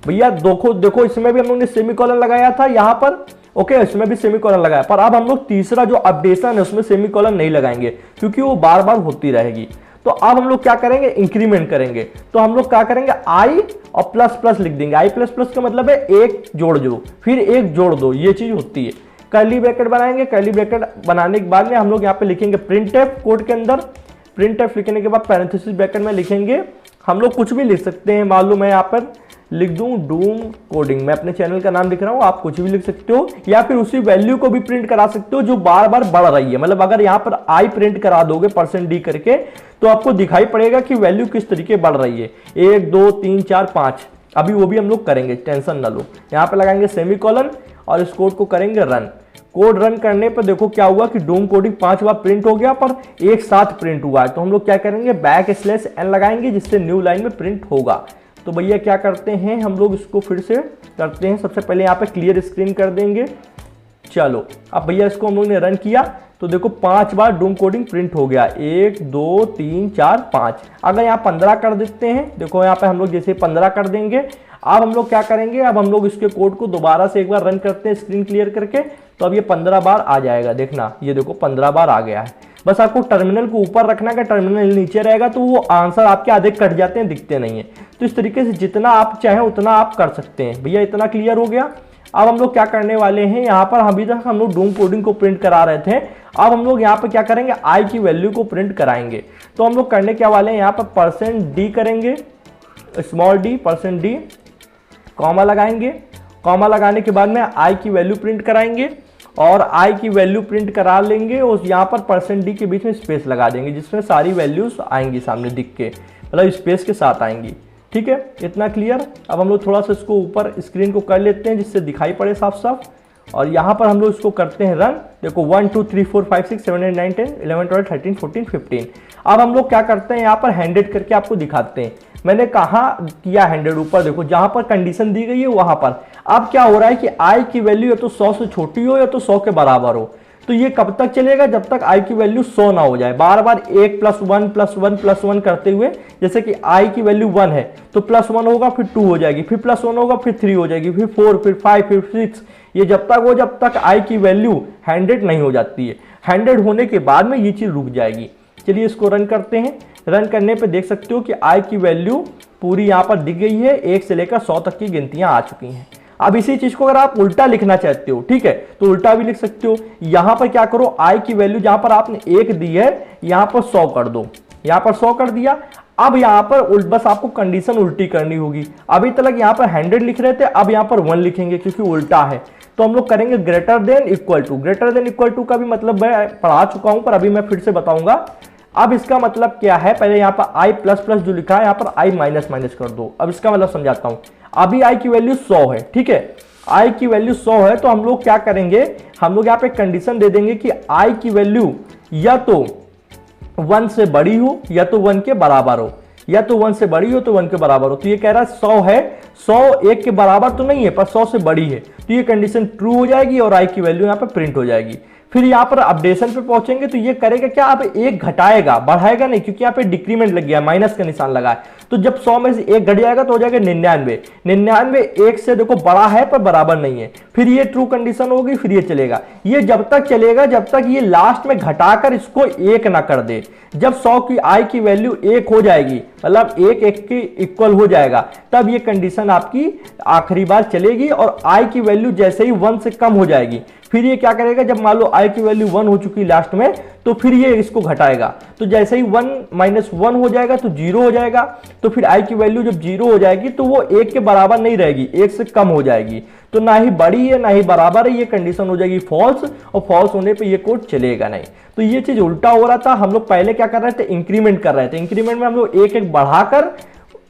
भैया देखो इसमें भी हम लोग ने सेमीकोलन लगाया था यहाँ पर। ओके, इसमें भी सेमीकोलन लगाया, पर अब हम लोग तीसरा जो अपडेशन है उसमें सेमीकोलन नहीं लगाएंगे क्योंकि वो बार बार होती रहेगी। तो अब हम लोग क्या करेंगे, इंक्रीमेंट करेंगे। तो हम लोग क्या करेंगे, i और प्लस लिख देंगे। i++ का मतलब है 1 जोड़ दो, फिर 1 जोड़ दो, ये चीज होती है। कर्ली ब्रैकेट बनाएंगे। कर्ली ब्रैकेट बनाने के बाद में हम लोग यहाँ पे लिखेंगे प्रिंटफ। कोड के अंदर प्रिंटफ लिखने के बाद पैरेंथेसिस ब्रैकेट में लिखेंगे, हम लोग कुछ भी लिख सकते हैं। मालूम है यहाँ पर लिख दूं डूम कोडिंग, मैं अपने चैनल का नाम लिख रहा हूँ, आप कुछ भी लिख सकते हो, या फिर उसी वैल्यू को भी प्रिंट करा सकते हो जो बार बार बढ़ रही है। मतलब अगर यहाँ पर i प्रिंट करा दोगे %d करके, तो आपको दिखाई पड़ेगा कि वैल्यू किस तरीके बढ़ रही है, 1 2 3 4 5। अभी वो भी हम लोग करेंगे, टेंशन ना लो। यहाँ पे लगाएंगे सेमीकोलन और इस कोड को करेंगे रन। कोड रन करने पर देखो क्या हुआ कि डूम कोडिंग 5 बार प्रिंट हो गया, पर एक साथ प्रिंट हुआ है। तो हम लोग क्या करेंगे, /n लगाएंगे, जिससे न्यू लाइन में प्रिंट होगा। तो भैया क्या करते हैं, हम लोग इसको फिर से करते हैं। सबसे पहले यहाँ पे क्लियर स्क्रीन कर देंगे। चलो, अब भैया इसको हम लोग ने रन किया तो देखो 5 बार डूम कोडिंग प्रिंट हो गया, 1 2 3 4 5। अगर यहाँ 15 कर देते हैं, देखो यहाँ पे हम लोग जैसे 15 कर देंगे। अब हम लोग क्या करेंगे, अब हम लोग इसके कोड को दोबारा से एक बार रन करते हैं स्क्रीन क्लियर करके। तो अब ये 15 बार आ जाएगा, देखना ये देखो 15 बार आ गया है। बस आपको टर्मिनल को ऊपर रखना है, टर्मिनल नीचे रहेगा तो वो आंसर आपके आधे कट जाते हैं, दिखते नहीं है। तो इस तरीके से जितना आप चाहें उतना आप कर सकते हैं। भैया इतना क्लियर हो गया। अब हम लोग क्या करने वाले हैं, यहाँ पर अभी तक हम लोग डूम कोडिंग को प्रिंट करा रहे थे, अब हम लोग यहाँ पर क्या करेंगे, आई की वैल्यू को प्रिंट कराएंगे। तो हम लोग करने क्या वाले हैं, यहाँ पर %d करेंगे, स्मॉल d, %d, कॉमा लगाएंगे, कॉमा लगाने के बाद में आई की वैल्यू प्रिंट कराएंगे और आई की वैल्यू प्रिंट करा लेंगे और यहाँ पर %d के बीच में स्पेस लगा देंगे जिसमें सारी वैल्यूज आएंगी सामने दिख के, मतलब स्पेस के साथ आएंगी। ठीक है, इतना क्लियर। अब हम लोग थोड़ा सा इसको ऊपर स्क्रीन को कर लेते हैं जिससे दिखाई पड़े साफ साफ, और यहाँ पर हम लोग इसको करते हैं रन। देखो 1 2 3 4 5 6 7 8 9 10 11 12 13 14 15। अब हम लोग क्या करते हैं, यहाँ पर 100 करके आपको दिखाते हैं। मैंने कहा किया 100, ऊपर देखो जहां पर कंडीशन दी गई है वहां पर। अब क्या हो रहा है कि आई की वैल्यू या तो 100 से छोटी हो या तो 100 के बराबर हो। तो ये कब तक चलेगा, जब तक आई की वैल्यू 100 ना हो जाए। बार बार 1 + 1 + 1 + 1 करते हुए, जैसे कि आई की वैल्यू 1 है तो +1 होगा, फिर 2 हो जाएगी, फिर +1 होगा, फिर 3 हो जाएगी, फिर 4, फिर 5, फिर 6। ये जब तक हो, जब तक आई की वैल्यू 100 नहीं हो जाती है। 100 होने के बाद में ये चीज रुक जाएगी। चलिए इसको रन करते हैं। रन करने पे देख सकते हो कि आई की वैल्यू पूरी यहाँ पर दिख गई है, 1 से लेकर 100 तक की गिनतियां आ चुकी हैं। अब इसी चीज को अगर आप उल्टा लिखना चाहते हो, ठीक है, तो उल्टा भी लिख सकते हो। यहां पर क्या करो, आई की वैल्यू जहां पर आपने 1 दी है यहां पर 100 कर दो, यहां पर 100 कर दिया। अब यहां पर बस आपको कंडीशन उल्टी करनी होगी। अभी तक यहां पर 100 लिख रहे थे, अब यहां पर 1 लिखेंगे क्योंकि उल्टा है। तो हम लोग करेंगे greater than equal to. Greater than equal to का भी मतलब मैं पढ़ा चुका हूं, पर अभी मैं फिर से बताऊंगा। अब इसका मतलब क्या है, पहले यहाँ पर आई प्लस प्लस जो लिखा है यहाँ पर आई माइनस माइनस कर दो। अब इसका मतलब समझाता हूं। अभी आई की वैल्यू 100 है, ठीक है, आई की वैल्यू 100 है, तो हम लोग क्या करेंगे, हम लोग यहाँ पे कंडीशन दे देंगे कि आई की वैल्यू या तो 1 से बड़ी हो या तो 1 के बराबर हो, या तो 1 से बड़ी हो तो 1 के बराबर हो। तो ये कह रहा है 100 है, 100 1 के बराबर तो नहीं है पर 100 से बड़ी है, तो ये कंडीशन ट्रू हो जाएगी और आई की वैल्यू यहाँ पे प्रिंट हो जाएगी। फिर यहाँ पर अपडेशन पे पहुंचेंगे तो ये करेगा क्या, अब 1 घटाएगा, बढ़ाएगा नहीं, क्योंकि यहाँ पे डिक्रीमेंट लग गया, माइनस का निशान लगा है। तो जब 100 में से 1 घट जाएगा तो हो जाएगा 99। 99 1 से देखो बड़ा है पर बराबर नहीं है, फिर ये ट्रू कंडीशन होगी, फिर ये चलेगा। ये जब तक चलेगा जब तक ये लास्ट में घटाकर इसको 1 ना कर दे। जब 100 की आई की वैल्यू 1 हो जाएगी, मतलब 1 1 के इक्वल हो जाएगा, तब ये कंडीशन आपकी आखिरी बार चलेगी और आई की वैल्यू जैसे ही 1 से कम हो जाएगी, फिर ये क्या करेगा, जब मान लो आई की वैल्यू 1 हो चुकी लास्ट में, तो फिर ये इसको घटाएगा। तो जैसे ही 1 - 1 हो जाएगा तो 0 हो जाएगा। तो फिर आई की वैल्यू जब 0 हो जाएगी तो वो 1 के बराबर नहीं रहेगी, 1 से कम हो जाएगी। तो ना ही बड़ी है ना ही बराबर है, ये कंडीशन हो जाएगी फॉल्स, और फॉल्स होने पे ये कोड चलेगा नहीं। तो ये चीज उल्टा हो रहा था। हम लोग पहले क्या कर रहे थे, इंक्रीमेंट कर रहे थे। इंक्रीमेंट में हम लोग 1 1 बढ़ाकर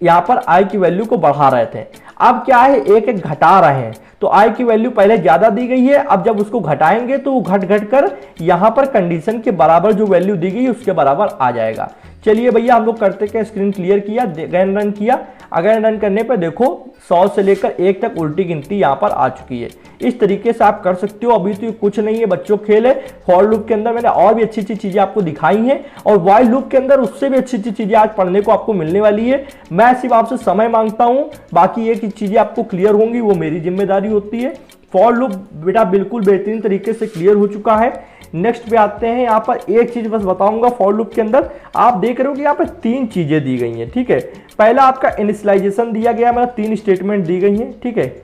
यहां पर आई की वैल्यू को बढ़ा रहे थे। अब क्या है, 1 1 घटा रहे हैं। तो आई की वैल्यू पहले ज्यादा दी गई है, अब जब उसको घटाएंगे तो वो घट घट कर यहां पर कंडीशन के बराबर जो वैल्यू दी गई उसके बराबर आ जाएगा। चलिए भैया हम लोग करते क्या, स्क्रीन क्लियर किया, अगेन रन किया। अगेन रन करने पर देखो 100 से लेकर 1 तक उल्टी गिनती यहां पर आ चुकी है। इस तरीके से आप कर सकते हो। अभी तो कुछ नहीं है, बच्चों खेल है। फॉर लूप के अंदर मैंने और भी अच्छी अच्छी चीजें आपको दिखाई हैं, और व्हाइल लूप के अंदर उससे भी अच्छी अच्छी चीजें आज पढ़ने को आपको मिलने वाली है। मैं सिर्फ आपसे समय मांगता हूं, बाकी ये चीजें आपको क्लियर होंगी वो मेरी जिम्मेदारी होती है। फॉर लूप बेटा बिल्कुल बेहतरीन तरीके से क्लियर हो चुका है। नेक्स्ट पे आते हैं। यहाँ पर एक चीज बस बताऊंगा, फॉर लूप के अंदर आप देख रहे हो कि यहाँ पे 3 चीजें दी गई हैं, ठीक है। पहला आपका इनिशियलाइजेशन दिया गया है, मतलब 3 स्टेटमेंट दी गई हैं, ठीक है।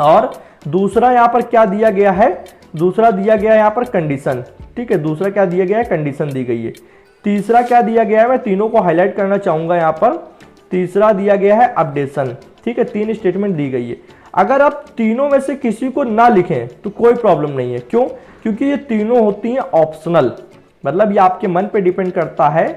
और दूसरा यहाँ पर क्या दिया गया है, दूसरा दिया गया है यहाँ पर कंडीशन, ठीक है। दूसरा क्या दिया गया है, कंडीशन दी गई है। तीसरा क्या दिया गया है, मैं तीनों को हाईलाइट करना चाहूंगा यहाँ पर। तीसरा दिया गया है अपडेशन, ठीक है। 3 स्टेटमेंट दी गई है। अगर आप तीनों में से किसी को ना लिखें तो कोई प्रॉब्लम नहीं है। क्यों? क्योंकि ये तीनों होती हैं ऑप्शनल, मतलब ये आपके मन पे डिपेंड करता है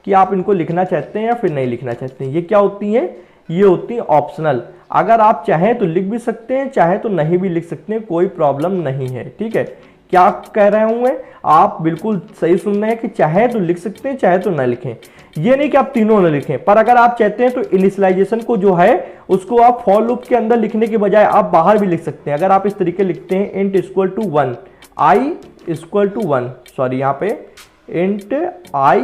कि आप इनको लिखना चाहते हैं या फिर नहीं लिखना चाहते हैं। ये क्या होती हैं, ये होती हैं ऑप्शनल। अगर आप चाहें तो लिख भी सकते हैं, चाहे तो नहीं भी लिख सकते हैं, कोई प्रॉब्लम नहीं है, ठीक है। क्या कह रहे हूं मैं, आप बिल्कुल सही सुन रहे हैं कि चाहे तो लिख सकते हैं, चाहे तो ना लिखें। ये नहीं कि आप तीनों ना लिखें, पर अगर आप चाहते हैं तो इनिशियलाइजेशन को जो है उसको आप फॉर लूप के अंदर लिखने के बजाय आप बाहर भी लिख सकते हैं। अगर आप इस तरीके लिखते हैं int = 1, i = 1, सॉरी यहाँ पे int i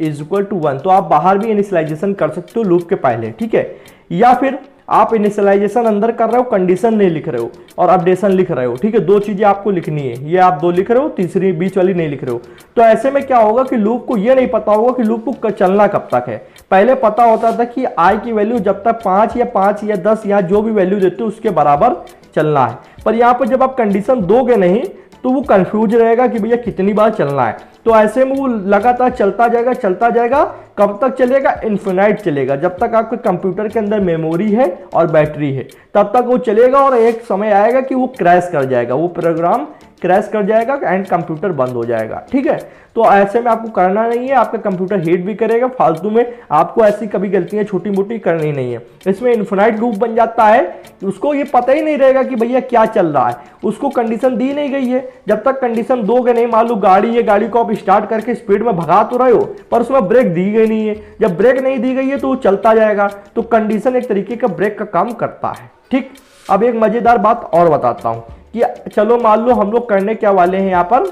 = 1, तो आप बाहर भी इनिशियलाइजेशन कर सकते हो लूप के पहले, ठीक है। या फिर आप इनिशियलाइजेशन अंदर कर रहे हो, कंडीशन नहीं लिख रहे हो, और अपडेशन लिख रहे हो, ठीक है। 2 चीजें आपको लिखनी है, ये आप 2 लिख रहे हो, तीसरी बीच वाली नहीं लिख रहे हो। तो ऐसे में क्या होगा कि लूप को ये नहीं पता होगा कि लूप को चलना कब तक है। पहले पता होता था कि आई की वैल्यू जब तक 5 या 10 या जो भी वैल्यू देते हो उसके बराबर चलना है। पर यहाँ पर जब आप कंडीशन दोगे नहीं तो वो कंफ्यूज रहेगा कि भैया कितनी बार चलना है। तो ऐसे में वो लगातार चलता जाएगा। कब तक चलेगा? इन्फिनाइट चलेगा। जब तक आपके कंप्यूटर के अंदर मेमोरी है और बैटरी है तब तक वो चलेगा, और एक समय आएगा कि वो क्रैश कर जाएगा, वो प्रोग्राम क्रैश कर जाएगा एंड कंप्यूटर बंद हो जाएगा। ठीक है, तो ऐसे में आपको करना नहीं है, आपका कंप्यूटर हीट भी करेगा फालतू में। आपको ऐसी कभी गलतियां छोटी मोटी करनी नहीं है। इसमें इन्फिनाइट लूप बन जाता है, उसको ये पता ही नहीं रहेगा कि भैया क्या चल रहा है, उसको कंडीशन दी नहीं गई है। जब तक कंडीशन दोगे नहीं, मान लो गाड़ी है, गाड़ी को आप स्टार्ट करके स्पीड में भगा तो रहे हो पर उसमें ब्रेक दी गई नहीं है। जब ब्रेक नहीं दी गई है तो वो चलता जाएगा। तो कंडीशन एक तरीके का ब्रेक का काम करता है। ठीक, अब एक मजेदार बात और बताता हूं कि चलो मान लो हम लोग करने क्या वाले हैं, यहाँ पर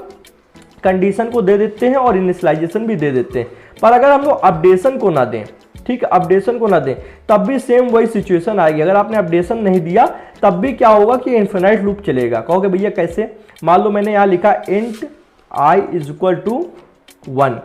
कंडीशन को दे देते हैं और इनिशियलाइजेशन भी दे देते हैं। पर अगर हम लोग अपडेशन को ना दें, ठीक है, अपडेशन को ना दें, तब भी सेम वही सिचुएशन आएगी। अगर आपने अपडेशन नहीं दिया तब भी क्या होगा कि इन्फिनाइट लूप चलेगा। कहोगे भैया कैसे? मान लो मैंने यहाँ लिखा int i is equal to 1,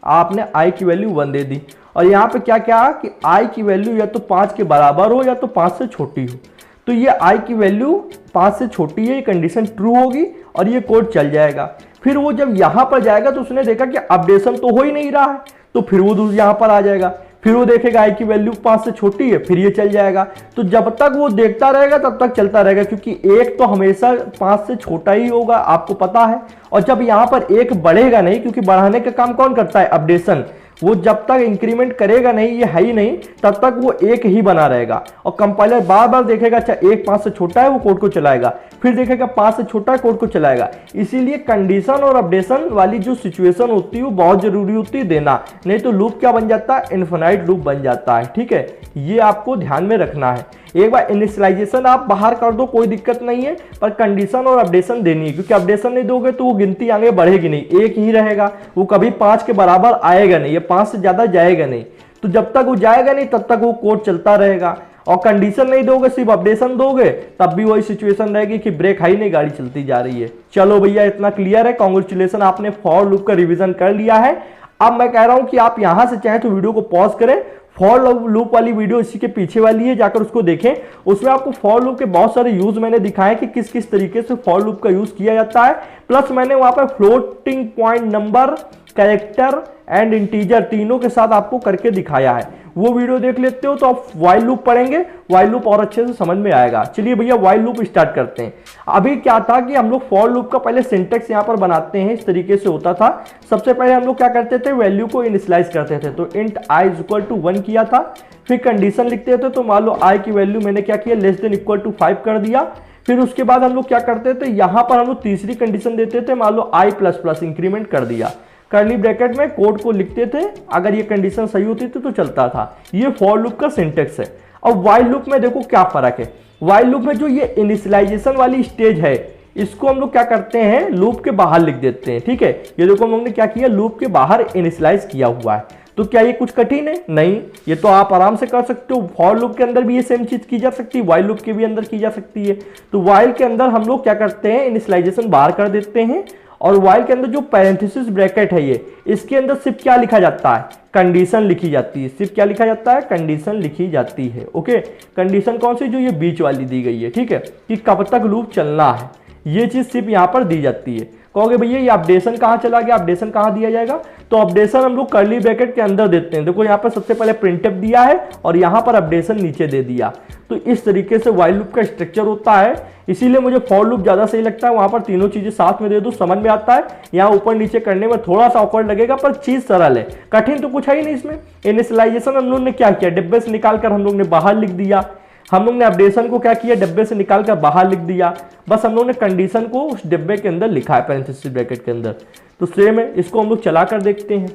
आपने i की वैल्यू 1 दे दी, और यहाँ पे क्या क्या कि i की वैल्यू या तो 5 के बराबर हो या तो 5 से छोटी हो। तो ये i की वैल्यू 5 से छोटी है, ये कंडीशन ट्रू होगी और ये कोड चल जाएगा। फिर वो जब यहाँ पर जाएगा तो उसने देखा कि अपडेशन तो हो ही नहीं रहा है, तो फिर वो यहाँ पर आ जाएगा। फिर वो देखेगा i की वैल्यू 5 से छोटी है, फिर ये चल जाएगा। तो जब तक वो देखता रहेगा तब तक चलता रहेगा, क्योंकि एक तो हमेशा 5 से छोटा ही होगा, आपको पता है। और जब यहाँ पर एक बढ़ेगा नहीं, क्योंकि बढ़ाने का काम कौन करता है? अपडेशन। वो जब तक इंक्रीमेंट करेगा नहीं, ये है ही नहीं, तब तक वो एक ही बना रहेगा। और कंपाइलर बार बार देखेगा अच्छा एक 5 से छोटा है, वो कोड को चलाएगा, फिर देखेगा 5 से छोटा है, कोड को चलाएगा। इसीलिए कंडीशन और अपडेशन वाली जो सिचुएशन होती है वो बहुत जरूरी होती है देना, नहीं तो लूप क्या बन जाता है? इन्फिनाइट लूप बन जाता है। ठीक है, ये आपको ध्यान में रखना है। एक बार इनिशियलाइजेशन आप बाहर कर दो, कोई दिक्कत नहीं है, पर कंडीशन और अपडेशन देनी है, क्योंकि अपडेशन नहीं दोगे तो वो गिनती आगे बढ़ेगी नहीं, एक ही रहेगा, वो कभी 5 के बराबर आएगा नहीं, ये 5 से ज्यादा जाएगा नहीं। तो जब तक वो जाएगा नहीं तब तक वो कोड चलता रहेगा। और कंडीशन नहीं दोगे, सिर्फ अपडेशन दोगे, तब भी वही सिचुएशन रहेगी कि ब्रेक है ही नहीं, गाड़ी चलती जा रही है। चलो भैया, इतना क्लियर है। कांग्रेचुलेशन, आपने फॉर लूप का रिवीजन कर लिया है। अब मैं कह रहा हूं कि आप यहां से चाहे तो वीडियो को पॉज करें, फॉर लूप वाली वीडियो इसी के पीछे वाली है, जाकर उसको देखें। उसमें आपको फॉर लूप के बहुत सारे यूज मैंने दिखाए कि किस किस तरीके से फॉर लूप का यूज किया जाता है। प्लस मैंने वहां पर floating point number, character and integer तीनों के साथ आपको करके दिखाया है। वो वीडियो देख लेते हो तो आप व्हाइल लूप पढ़ेंगे, व्हाइल लूप और अच्छे से समझ में आएगा। चलिए भैया व्हाइल लूप स्टार्ट करते हैं। अभी क्या था कि हम लोग फॉर लूप का पहले सिंटेक्स यहाँ पर बनाते हैं, इस तरीके से होता था। सबसे पहले हम लोग क्या करते थे? वैल्यू को इनिशियलाइज करते थे। तो int i is equal to 1 किया था, फिर कंडीशन लिखते थे। तो मान लो i की वैल्यू मैंने क्या किया? लेस देन इक्वल टू 5 कर दिया। फिर उसके बाद हम लोग क्या करते थे? यहाँ पर हम लोग तीसरी कंडीशन देते थे, मान लो i प्लस प्लस इंक्रीमेंट कर दिया, कर्ली ब्रैकेट में कोड को लिखते थे। अगर ये कंडीशन सही होती थी तो चलता था। ये फॉर लूप का सिंटेक्स है। अब व्हाइल लूप में देखो क्या फर्क है। व्हाइल लूप में जो ये इनिशियलाइजेशन वाली स्टेज है, इसको हम लोग क्या करते हैं? लूप के बाहर लिख देते हैं। ठीक है, ये देखो हम लोग ने क्या किया? लूप के बाहर इनिशियलाइज किया हुआ है। तो क्या ये कुछ कठिन है? नहीं, ये तो आप आराम से कर सकते हो। फॉर लूप के अंदर भी ये सेम चीज की जा सकती है, व्हाइल लूप के भी अंदर की जा सकती है। तो व्हाइल के अंदर हम लोग क्या करते हैं? इनिशियलाइजेशन बाहर कर देते हैं, और व्हाइल के अंदर जो पैरेंथेसिस ब्रैकेट है ये, इसके अंदर सिर्फ क्या लिखा जाता है? कंडीशन लिखी जाती है। सिर्फ क्या लिखा जाता है? कंडीशन लिखी जाती है। ओके, कंडीशन कौन सी? जो ये बीच वाली दी गई है, ठीक है, कि कब तक लूप चलना है, ये चीज सिर्फ यहाँ पर दी जाती है। कहोगे भैया ये अपडेशन कहाँ चला गया? अपडेशन कहाँ दिया जाएगा? तो अपडेशन हम लोग कर्ली ब्रैकेट के अंदर देते हैं। देखो यहाँ पर सबसे पहले प्रिंटफ दिया है और यहाँ पर अपडेशन नीचे दे दिया। तो इस तरीके से व्हाइल लूप का स्ट्रक्चर होता है। इसीलिए मुझे फॉर लूप ज्यादा सही लगता है। वहां पर तीनों चीजें साथ में दे दो, समझ में आता है। यहाँ ऊपर नीचे करने में थोड़ा सा ऑकवर्ड लगेगा, पर चीज सरल है, कठिन तो कुछ है ही नहीं इसमें। इनिशियलाइजेशन हम लोग ने क्या किया? डिब्बे से निकालकर हम लोग ने बाहर लिख दिया। हम लोग ने अपडेशन को क्या किया? डिब्बे से निकालकर बाहर लिख दिया। बस हम लोग ने कंडीशन को उस डिब्बे के अंदर लिखा है, पैरेंथेसिस ब्रैकेट के अंदर। तो सेम है, इसको हम लोग चला कर देखते हैं।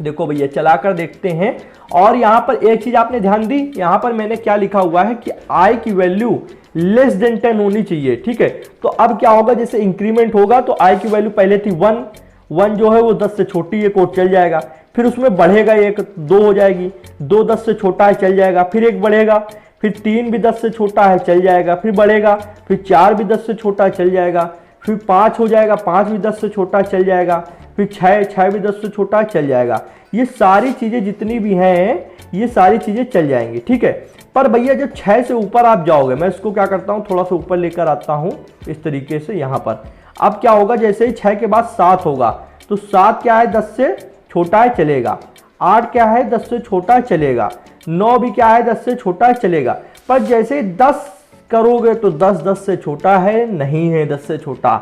देखो भैया चला कर देखते हैं, और यहाँ पर एक चीज आपने ध्यान दी, यहाँ पर मैंने क्या लिखा हुआ है कि i की वैल्यू लेस देन 10 होनी चाहिए। ठीक है, तो अब क्या होगा? जैसे इंक्रीमेंट होगा तो i की वैल्यू पहले थी 1 जो है वो 10 से छोटी है, कोड चल जाएगा। फिर उसमें बढ़ेगा एक, 2 हो जाएगी, 2 10 से छोटा है, चल जाएगा। फिर 1 बढ़ेगा, फिर 3 भी 10 से छोटा है, चल जाएगा। फिर बढ़ेगा, फिर 4 भी 10 से छोटा चल जाएगा। फिर 5 हो जाएगा, 5 भी 10 से छोटा चल जाएगा। फिर 6 भी 10 से छोटा चल जाएगा। ये सारी चीजें जितनी भी हैं, ये सारी चीजें चल जाएंगी। ठीक है, पर भैया जब 6 से ऊपर आप जाओगे, मैं इसको क्या करता हूँ थोड़ा सा ऊपर लेकर आता हूँ इस तरीके से यहाँ पर। अब क्या होगा, जैसे ही 6 के बाद 7 होगा तो 7 क्या है 10 से छोटा है चलेगा, 8 क्या है 10 से छोटा है चलेगा, 9 भी क्या है 10 से छोटा है चलेगा। पर जैसे 10 करोगे तो 10 10 से छोटा है नहीं है 10 से छोटा।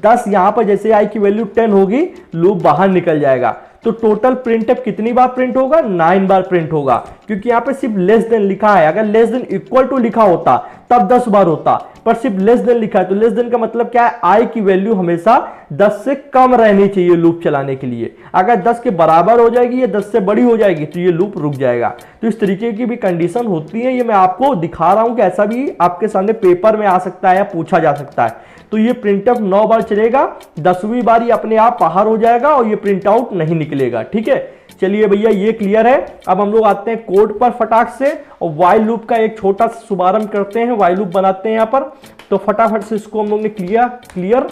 10 यहाँ पर जैसे आई की वैल्यू 10 होगी लूप बाहर निकल जाएगा। तो टोटल प्रिंटफ कितनी बार प्रिंट होगा, 9 बार प्रिंट होगा, क्योंकि यहाँ पे सिर्फ लेस देन लिखा है। अगर लेस देन इक्वल टू लिखा होता तब 10 बार होता, पर सिर्फ लेस देन लिखा है। तो लेस देन का मतलब क्या है, आई की वैल्यू हमेशा 10 से कम रहनी चाहिए लूप चलाने के लिए। अगर 10 के बराबर हो जाएगी या 10 से बड़ी हो जाएगी तो ये लूप रुक जाएगा। तो इस तरीके की भी कंडीशन होती है, ये मैं आपको दिखा रहा हूं कि ऐसा भी आपके सामने पेपर में आ सकता है या पूछा जा सकता है। तो ये प्रिंटअप 9 बार चलेगा, 10वीं बार ये अपने आप बाहर हो जाएगा और ये प्रिंट आउट नहीं निकलेगा। ठीक है, चलिए भैया ये क्लियर है। अब हम लोग आते हैं कोड पर फटाक से और वाइल लूप का एक छोटा सा शुभारंभ करते हैं। वाइल लूप बनाते हैं यहाँ पर, तो फटाफट से इसको हम लोग ने क्लियर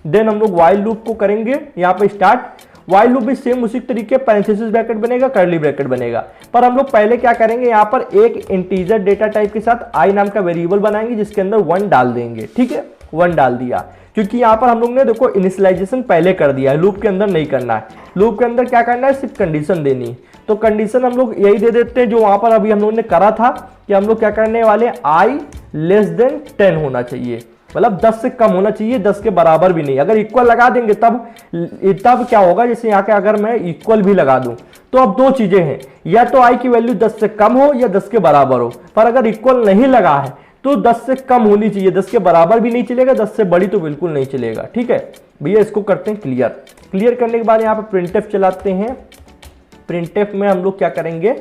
देन हम लोग वाइल लूप को करेंगे यहाँ पे स्टार्ट। वाइल लूप भी सेम उसी तरीके पैरेंथेसिस ब्रैकेट बनेगा, कर्ली ब्रैकेट बनेगा। पर हम लोग पहले क्या करेंगे, यहाँ पर एक इंटीजर डेटा टाइप के साथ आई नाम का वेरिएबल बनाएंगे जिसके अंदर 1 डाल देंगे। ठीक है, 1 डाल दिया, क्योंकि यहाँ पर हम लोग ने देखो इनिशियलाइजेशन पहले कर दिया है, लूप के अंदर नहीं करना है। लूप के अंदर क्या करना है, सिर्फ कंडीशन देनी है। तो कंडीशन हम लोग यही दे देते हैं जो वहां पर अभी हम लोग ने करा था कि हम लोग क्या करने वाले, आई लेस देन 10 होना चाहिए, मतलब 10 से कम होना चाहिए, 10 के बराबर भी नहीं। अगर इक्वल लगा देंगे तब क्या होगा, जैसे यहाँ के अगर मैं इक्वल भी लगा दूं तो अब 2 चीजें हैं, या तो आई की वैल्यू 10 से कम हो या 10 के बराबर हो। पर अगर इक्वल नहीं लगा है तो 10 से कम होनी चाहिए, 10 के बराबर भी नहीं चलेगा, 10 से बड़ी तो बिल्कुल नहीं चलेगा। ठीक है भैया, इसको करते हैं क्लियर करने के बाद यहाँ पर प्रिंटफ चलाते हैं। प्रिंटफ में हम लोग क्या करेंगे,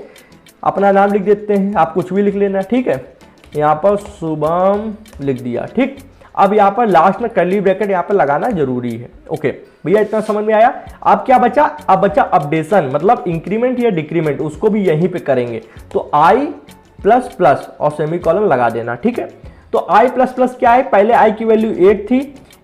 अपना नाम लिख देते हैं, आप कुछ भी लिख लेना। ठीक है, यहाँ पर शुभम लिख दिया। ठीक, अब यहाँ पर लास्ट में कर्ली ब्रैकेट यहाँ पर लगाना जरूरी है। ओके भैया, इतना समझ में आया। अब क्या बचा, अब बचा अपडेशन, मतलब इंक्रीमेंट या डिक्रीमेंट, उसको भी यहीं पे करेंगे। तो आई प्लस प्लस और सेमीकोलन लगा देना। ठीक है, तो आई प्लस प्लस क्या है, पहले आई की वैल्यू 1 थी,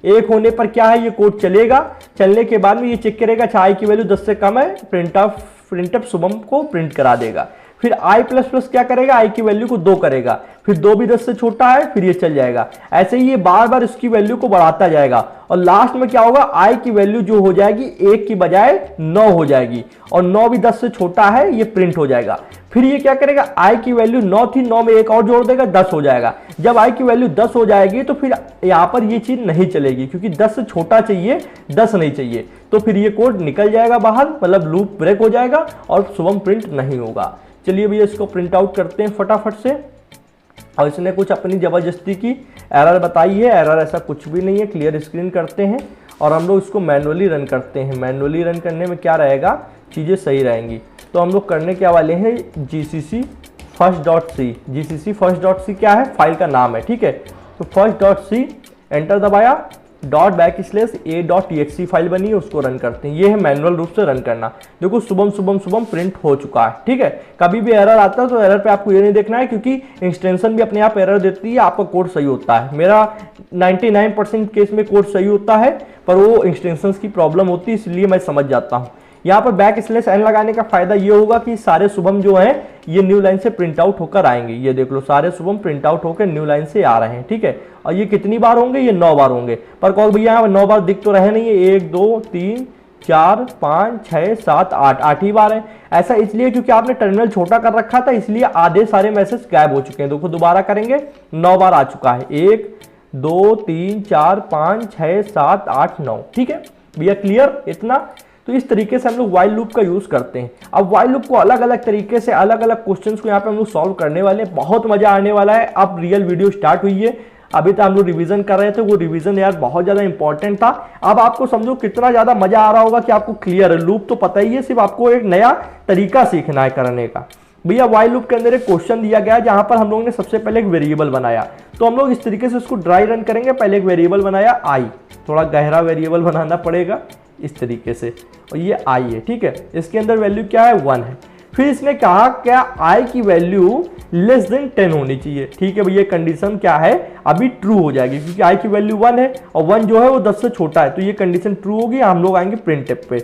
1 होने पर क्या है, ये कोड चलेगा। चलने के बाद में ये चेक करेगा अच्छा आई की वैल्यू 10 से कम है, प्रिंटअप शुभम को प्रिंट करा देगा। फिर आई प्लस प्लस क्या करेगा, आई की वैल्यू को 2 करेगा, फिर 2 भी 10 से छोटा है, फिर ये चल जाएगा। ऐसे ही ये बार बार इसकी वैल्यू को बढ़ाता जाएगा और लास्ट में क्या होगा, आई की वैल्यू जो हो जाएगी 1 की बजाय 9 हो जाएगी और 9 भी 10 से छोटा है, ये प्रिंट हो जाएगा। फिर ये क्या करेगा, आई की वैल्यू 9 थी, 9 में 1 और जोड़ देगा, 10 हो जाएगा। जब आई की वैल्यू 10 हो जाएगी तो फिर यहाँ पर ये चीज नहीं चलेगी, क्योंकि 10 से छोटा चाहिए, 10 नहीं चाहिए। तो फिर ये कोड निकल जाएगा बाहर, मतलब लूप ब्रेक हो जाएगा और शुभम प्रिंट नहीं होगा। चलिए भैया इसको प्रिंट आउट करते हैं फटाफट से। और इसने कुछ अपनी जबरदस्ती की एरर बताई है, एरर ऐसा कुछ भी नहीं है। क्लियर स्क्रीन करते हैं और हम लोग इसको मैनुअली रन करते हैं। मैनुअली रन करने में क्या रहेगा, चीज़ें सही रहेंगी। तो हम लोग करने क्या वाले हैं, gcc first.c। gcc first.c क्या है, फाइल का नाम है। ठीक है, तो first.c एंटर दबाया, .a.exe फाइल बनी है, उसको रन करते हैं। ये है मैनुअल रूप से रन करना। देखो शुभम प्रिंट हो चुका है। ठीक है, कभी भी एरर आता है तो एरर पे आपको ये नहीं देखना है, क्योंकि एक्सटेंशन भी अपने आप एरर देती है, आपका कोड सही होता है। मेरा 99% केस में कोड सही होता है, पर वो एक्सटेंशन की प्रॉब्लम होती है, इसलिए मैं समझ जाता हूँ। यहाँ पर /n लगाने का फायदा ये होगा कि सारे शुभम जो हैं ये न्यू लाइन से प्रिंट आउट होकर आएंगे। ये देख लो, सारे शुभम प्रिंट आउट होकर न्यू लाइन से आ रहे हैं। ठीक है, और ये कितनी बार होंगे, ये 9 बार होंगे। पर कौन भैया यहाँ 9 बार दिख तो रहे नहीं है, 1 2 3 4 5 6 7 8 ही बार है। ऐसा इसलिए क्योंकि आपने टर्मिनल छोटा कर रखा था, इसलिए आधे सारे मैसेज गायब हो चुके हैं। देखो दोबारा करेंगे, 9 बार आ चुका है, 1 2 3 4 5 6 7 8 9। ठीक है भैया, क्लियर इतना। तो इस तरीके से हम लोग वाइल लूप का यूज करते हैं। अब वाइल लूप को अलग अलग तरीके से अलग अलग क्वेश्चंस को यहाँ पे हम लोग सॉल्व करने वाले हैं। बहुत मजा आने वाला है। अब रियल वीडियो स्टार्ट हुई है, अभी तक हम लोग रिवीजन कर रहे थे, वो रिवीजन यार बहुत ज्यादा इंपॉर्टेंट था। अब आपको समझो कितना ज्यादा मजा आ रहा होगा कि आपको क्लियर है। लूप तो पता ही है, सिर्फ आपको एक नया तरीका सीखना है करने का। भैया वाइल लूप के अंदर एक क्वेश्चन दिया गया है जहां पर हम लोग ने सबसे पहले एक वेरिएबल बनाया। तो हम लोग इस तरीके से उसको ड्राई रन करेंगे। पहले एक वेरिएबल बनाया आई, थोड़ा गहरा वेरिएबल बनाना पड़ेगा इस तरीके से, और ये आई है। ठीक है, इसके अंदर वैल्यू क्या है, 1 है। फिर इसने कहा क्या, आई की वैल्यू लेस देन 10 होनी चाहिए। ठीक है भैया, कंडीशन क्या है, अभी ट्रू हो जाएगी, क्योंकि आई की वैल्यू 1 है और 1 जो है वो 10 से छोटा है, तो ये कंडीशन ट्रू होगी। हम लोग आएंगे प्रिंटफ पे।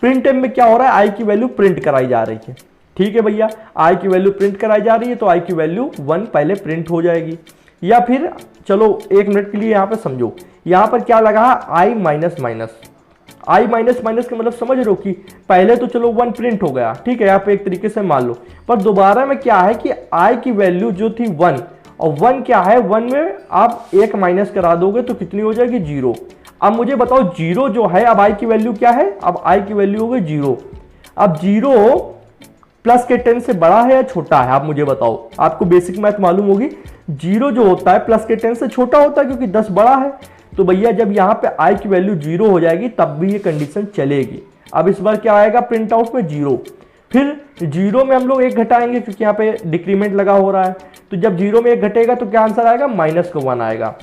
प्रिंटफ में क्या हो रहा है, आई की वैल्यू प्रिंट कराई जा रही है। ठीक है भैया, आई की वैल्यू प्रिंट कराई जा रही है तो आई की वैल्यू 1 पहले प्रिंट हो जाएगी। या फिर चलो एक मिनट के लिए यहाँ पे समझो, यहाँ पर क्या लगा है आई माइनस माइनस, आई माइनस माइनस का मतलब समझ रहे हो कि पहले तो चलो 1 प्रिंट हो गया, ठीक है, यहाँ पे एक तरीके से मान लो, पर दोबारा में क्या है कि आई की वैल्यू जो थी 1, और 1 क्या है, 1 में आप 1 माइनस करा दोगे तो कितनी हो जाएगी 0। अब मुझे बताओ 0 जो है, अब आई की वैल्यू क्या है, अब आई की वैल्यू हो गई 0। अब 0 प्लस के 10 से बड़ा है या छोटा है, आप मुझे बताओ, आपको बेसिक मैथ मालूम होगी, 0 जो होता है प्लस के 10 से छोटा होता है क्योंकि 10 बड़ा है। तो भैया जब यहाँ पे आई की वैल्यू 0 हो जाएगी तब भी ये कंडीशन चलेगी। अब इस बार क्या आएगा प्रिंट आउट में 0, फिर 0 में हम लोग 1 घटाएंगे क्योंकि यहाँ पे डिक्रीमेंट लगा हो रहा है, तो जब 0 में 1 घटेगा तो क्या आंसर आएगा, -1 आएगा,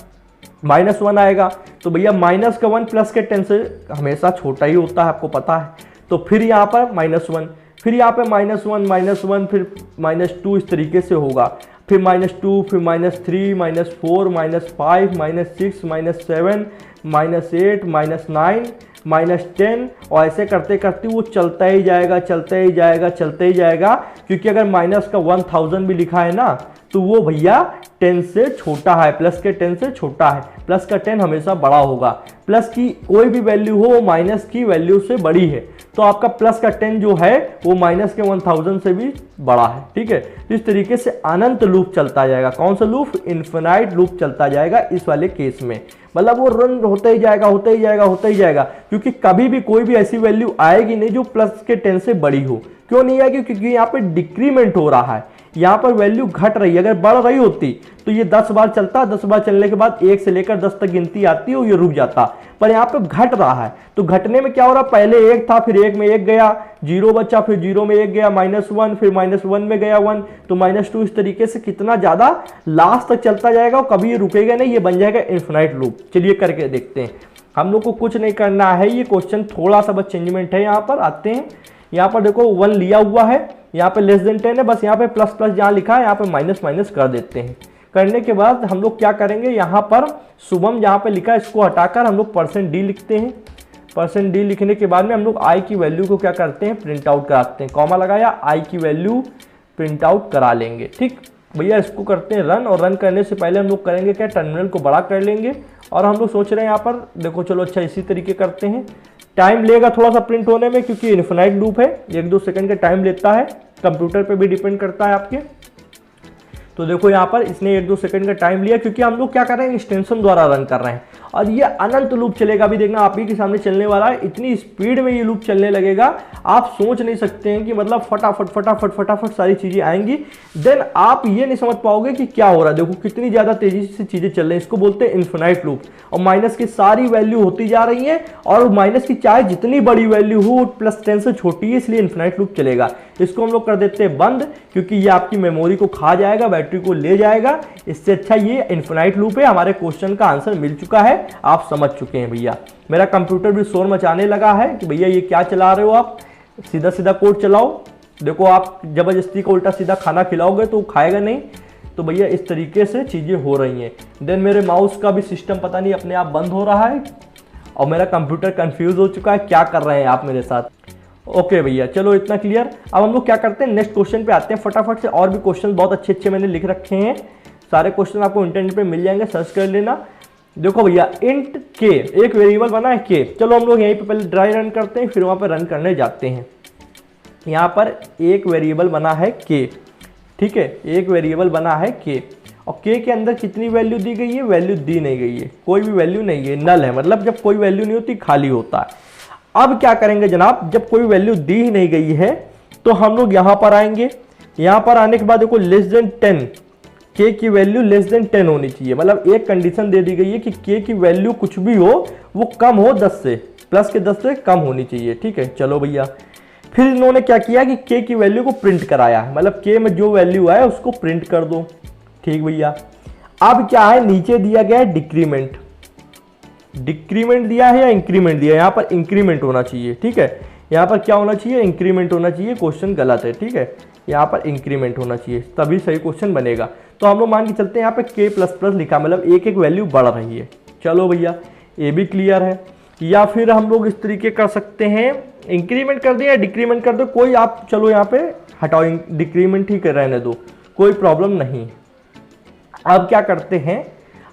-1 आएगा। तो भैया -1 प्लस के 10 से हमेशा छोटा ही होता है, आपको पता है। तो फिर यहाँ पर -1, फिर यहाँ पे -1 फिर -2 इस तरीके से होगा, फिर -2 फिर -3 -4 -5 -6 -7 -8 -9 -10, और ऐसे करते करते वो चलता ही जाएगा चलते ही जाएगा चलते ही जाएगा, क्योंकि अगर माइनस का 1000 भी लिखा है ना तो वो भैया 10 से छोटा है, प्लस के 10 से छोटा है, प्लस का 10 हमेशा बड़ा होगा, प्लस की कोई भी वैल्यू हो वो माइनस की वैल्यू से बड़ी है, तो आपका प्लस का 10 जो है वो माइनस के 1000 से भी बड़ा है, ठीक है। तो इस तरीके से अनंत लूप चलता जाएगा, कौन सा लूप, इन्फिनाइट लूप चलता जाएगा इस वाले केस में, मतलब वो रन होता ही जाएगा होता ही जाएगा होता ही जाएगा, क्योंकि कभी भी कोई भी ऐसी वैल्यू आएगी नहीं जो प्लस के 10 से बड़ी हो। क्यों नहीं आएगी, क्योंकि यहाँ पे डिक्रीमेंट हो रहा है, यहाँ पर वैल्यू घट रही है, अगर बढ़ रही होती तो ये 10 बार चलता, 10 बार चलने के बाद 1 से लेकर 10 तक गिनती आती है और ये रुक जाता, पर यहाँ पे घट रहा है, तो घटने में क्या हो रहा है, पहले 1 था फिर 1 में 1 गया, 0 बचा, फिर 0 में 1 गया, -1 फिर -1 में गया 1, तो -2, इस तरीके से कितना ज्यादा लास्ट तक चलता जाएगा और कभी ये रुकेगा नहीं, ये बन जाएगा इन्फिनाइट लूप। चलिए करके देखते हैं, हम लोग को कुछ नहीं करना है, ये क्वेश्चन थोड़ा सा बस चेंजमेंट है, यहाँ पर आते हैं, यहाँ पर देखो 1 लिया हुआ है, यहाँ पे <10 है, बस यहाँ पे प्लस प्लस जहाँ लिखा है यहाँ पे माइनस माइनस कर देते हैं। करने के बाद हम लोग क्या करेंगे, यहाँ पर शुभम जहाँ पे लिखा है इसको हटाकर हम लोग %d लिखते हैं, %d लिखने के बाद में हम लोग आई की वैल्यू को क्या करते हैं, प्रिंट आउट कराते हैं, कॉमा लगाया, आई की वैल्यू प्रिंट आउट करा लेंगे। ठीक भैया, इसको करते हैं रन, और रन करने से पहले हम लोग करेंगे क्या, टर्मिनल को बड़ा कर लेंगे, और हम लोग सोच रहे हैं यहाँ पर देखो, चलो अच्छा इसी तरीके करते हैं, टाइम लेगा थोड़ा सा प्रिंट होने में क्योंकि इन्फिनाइट लूप है, 1-2 सेकंड का टाइम लेता है, कंप्यूटर पे भी डिपेंड करता है आपके। तो देखो यहाँ पर इसने 1-2 सेकंड का टाइम लिया क्योंकि हम लोग क्या कर रहे हैं, एक्सटेंशन द्वारा रन कर रहे हैं, और ये अनंत लूप चलेगा। अभी देखना आप ही के सामने चलने वाला है, इतनी स्पीड में ये लूप चलने लगेगा, आप सोच नहीं सकते हैं कि मतलब फटाफट फटाफट फटाफट सारी चीजें आएंगी, देन आप ये नहीं समझ पाओगे कि क्या हो रहा है। देखो कितनी ज्यादा तेजी से चीजें चल रही हैं, इसको बोलते हैं इन्फिनाइट लूप, और माइनस की सारी वैल्यू होती जा रही है, और माइनस की चाहे जितनी बड़ी वैल्यू हो +10 से छोटी है, इसलिए इन्फिनाइट लूप चलेगा। इसको हम लोग कर देते हैं बंद, क्योंकि ये आपकी मेमोरी को खा जाएगा, बैटरी को ले जाएगा, इससे अच्छा ये इन्फिनाइट लूप है। हमारे क्वेश्चन का आंसर मिल चुका है, आप समझ चुके हैं भैया। मेरा कंप्यूटर भी शोर मचाने लगा है कि भैया ये क्या चला रहे हो आप, सीधा सीधा कोड चलाओ। देखो आप जबरदस्ती को उल्टा सीधा खाना खिलाओगे तो खाएगा नहीं, तो भैया इस तरीके से चीजें हो रही हैं। देन मेरे माउस का भी सिस्टम पता नहीं अपने आप बंद हो रहा है, और मेरा कंप्यूटर कंफ्यूज हो चुका है, क्या कर रहे हैं आप मेरे साथ। ओके भैया, चलो इतना क्लियर। अब हम लोग क्या करते हैं, नेक्स्ट क्वेश्चन पे आते हैं फटाफट से। और भी क्वेश्चन बहुत अच्छे अच्छे मैंने लिख रखे हैं, सारे क्वेश्चन आपको इंटरनेट पे मिल जाएंगे, सर्च कर लेना। देखो भैया, इंट के एक वेरिएबल बना है के, चलो हम लोग यहीं पे पहले ड्राई रन करते हैं, फिर वहाँ पे रन करने जाते हैं। यहाँ पर एक वेरिएबल बना है के, ठीक है, एक वेरिएबल बना है के, और के के अंदर कितनी वैल्यू दी गई है, वैल्यू दी नहीं गई है, कोई भी वैल्यू नहीं है, नल है, मतलब जब कोई वैल्यू नहीं होती खाली होता है। अब क्या करेंगे जनाब, जब कोई वैल्यू दी ही नहीं गई है तो हम लोग यहाँ पर आएंगे, यहाँ पर आने के बाद देखो <10, के की वैल्यू <10 होनी चाहिए, मतलब एक कंडीशन दे दी गई है कि के की वैल्यू कुछ भी हो वो कम हो 10 से, प्लस के 10 से कम होनी चाहिए, ठीक है। चलो भैया, फिर इन्होंने क्या किया कि के की वैल्यू को प्रिंट कराया है, मतलब के में जो वैल्यू आए उसको प्रिंट कर दो, ठीक भैया। अब क्या है, नीचे दिया गया है डिक्रीमेंट, डिक्रीमेंट दिया है या इंक्रीमेंट दिया है, यहाँ पर इंक्रीमेंट होना चाहिए, ठीक है। यहाँ पर क्या होना चाहिए, इंक्रीमेंट होना चाहिए, क्वेश्चन गलत है, ठीक है, यहाँ पर इंक्रीमेंट होना चाहिए तभी सही क्वेश्चन बनेगा। तो हम लोग मान के चलते हैं यहाँ पे k++ लिखा, मतलब एक एक वैल्यू बढ़ रही है। चलो भैया, ये भी क्लियर है। या फिर हम लोग इस तरीके कर सकते हैं, इंक्रीमेंट कर दें या डिक्रीमेंट कर दो, कोई आप चलो यहाँ पे हटाओ, डिक्रीमेंट ही कर रहने दो, कोई प्रॉब्लम नहीं। अब क्या करते हैं,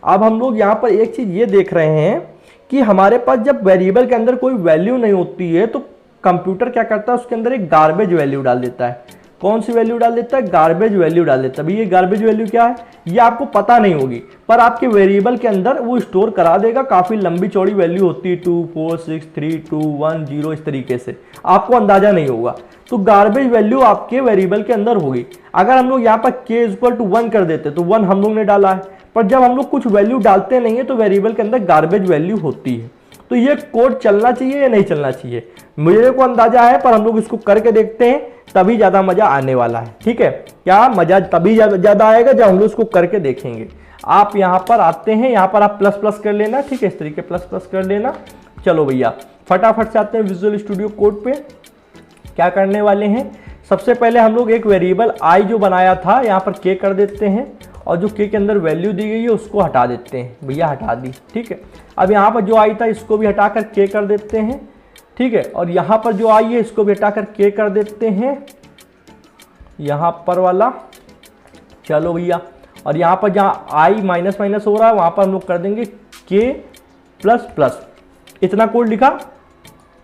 अब हम लोग यहाँ पर एक चीज़ ये देख रहे हैं कि हमारे पास जब वेरिएबल के अंदर कोई वैल्यू नहीं होती है तो कंप्यूटर क्या करता है, उसके अंदर एक गार्बेज वैल्यू डाल देता है। कौन सी वैल्यू डाल देता है? गार्बेज वैल्यू डाल देता है। भाई ये गार्बेज वैल्यू क्या है ये आपको पता नहीं होगी, पर आपके वेरिएबल के अंदर वो स्टोर करा देगा। काफ़ी लंबी चौड़ी वैल्यू होती है, 2 4 6 3 2 1 0, इस तरीके से आपको अंदाजा नहीं होगा। तो गार्बेज वैल्यू आपके वेरिएबल के अंदर होगी। अगर हम लोग यहाँ पर k = 1 कर देते तो 1 हम लोग ने डाला है, पर जब हम लोग कुछ वैल्यू डालते नहीं है तो वेरिएबल के अंदर गार्बेज वैल्यू होती है। तो ये कोड चलना चाहिए या नहीं चलना चाहिए, मुझे को अंदाजा है, पर हम लोग इसको करके देखते हैं तभी ज़्यादा मज़ा आने वाला है। ठीक है, क्या मज़ा तभी ज़्यादा आएगा जब हम लोग इसको करके देखेंगे। आप यहाँ पर आते हैं, यहाँ पर आप प्लस प्लस कर लेना। ठीक है, इस तरीके प्लस प्लस कर लेना। चलो भैया फटाफट से आते हैं विजुअल स्टूडियो कोड पे। क्या करने वाले हैं, सबसे पहले हम लोग एक वेरिएबल आई जो बनाया था यहाँ पर k कर देते हैं, और जो k के अंदर वैल्यू दी गई है उसको हटा देते हैं। भैया हटा दी। ठीक है, अब यहाँ पर जो आई था इसको भी हटाकर k कर देते हैं। ठीक है, और यहाँ पर जो आई है इसको भी हटाकर k कर देते हैं, यहाँ पर वाला। चलो भैया, और यहाँ पर जहाँ आई माइनस माइनस हो रहा है वहाँ पर हम लोग कर देंगे k प्लस प्लस। इतना कोड लिखा।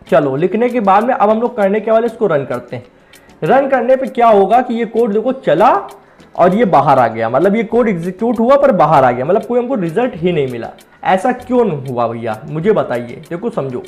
चलो लिखने के बाद में अब हम लोग करने के वाले इसको रन करते हैं। रन करने पे क्या होगा कि ये कोड देखो चला और ये बाहर आ गया, मतलब ये कोड एग्जीक्यूट हुआ पर बाहर आ गया, मतलब कोई हमको रिजल्ट ही नहीं मिला। ऐसा क्यों हुआ भैया, मुझे बताइए। देखो समझो,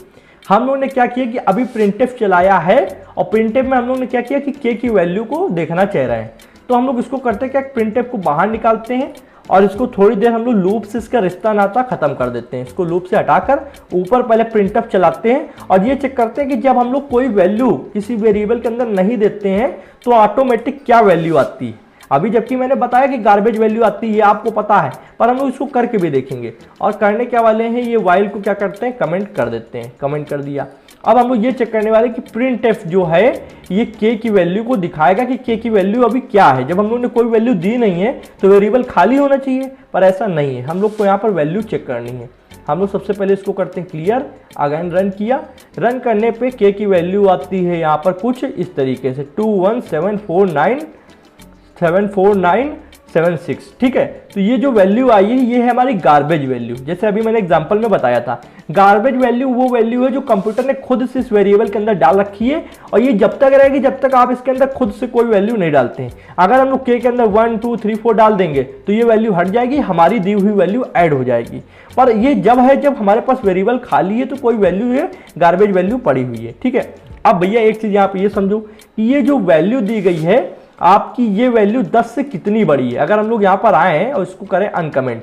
हम लोग ने क्या किया कि अभी प्रिंटफ चलाया है और प्रिंटफ में हम लोग ने क्या किया कि k की वैल्यू को देखना चाह रहे हैं। तो हम लोग इसको करते क्या, प्रिंटफ को बाहर निकालते हैं और इसको थोड़ी देर हम लोग लूप से इसका रिश्ता नाता खत्म कर देते हैं। इसको लूप से हटाकर ऊपर पहले प्रिंटफ चलाते हैं और ये चेक करते हैं कि जब हम लोग कोई वैल्यू किसी वेरिएबल के अंदर नहीं देते हैं तो ऑटोमेटिक क्या वैल्यू आती है। अभी जबकि मैंने बताया कि गार्बेज वैल्यू आती है, आपको पता है, पर हम लोग इसको करके भी देखेंगे। और करने क्या वाले हैं, ये वाइल को क्या करते हैं, कमेंट कर देते हैं। कमेंट कर दिया। अब हम लोग ये चेक करने वाले कि प्रिंटफ जो है ये k की वैल्यू को दिखाएगा कि k की वैल्यू अभी क्या है। जब हम लोग ने कोई वैल्यू दी नहीं है तो वेरिएबल खाली होना चाहिए, पर ऐसा नहीं है। हम लोग को यहाँ पर वैल्यू चेक करनी है। हम लोग सबसे पहले इसको करते हैं क्लियर, अगेन रन किया। रन करने पे k की वैल्यू आती है यहाँ पर कुछ इस तरीके से 2174976। ठीक है, तो ये जो वैल्यू आई है ये है हमारी गार्बेज वैल्यू। जैसे अभी मैंने एग्जांपल में बताया था, गार्बेज वैल्यू वो वैल्यू है जो कंप्यूटर ने खुद से इस वेरिएबल के अंदर डाल रखी है, और ये जब तक रहेगी जब तक आप इसके अंदर खुद से कोई वैल्यू नहीं डालते हैं। अगर हम लोग k के अंदर 1 2 3 4 डाल देंगे तो ये वैल्यू हट जाएगी, हमारी दी हुई वैल्यू ऐड हो जाएगी। पर ये जब है जब हमारे पास वेरिएबल खाली है तो कोई वैल्यू है, गार्बेज वैल्यू पड़ी हुई है। ठीक है, अब भैया एक चीज यहाँ पे ये समझो कि ये जो वैल्यू दी गई है आपकी, ये वैल्यू 10 से कितनी बड़ी है। अगर हम लोग यहाँ पर आए और इसको करें अनकमेंट,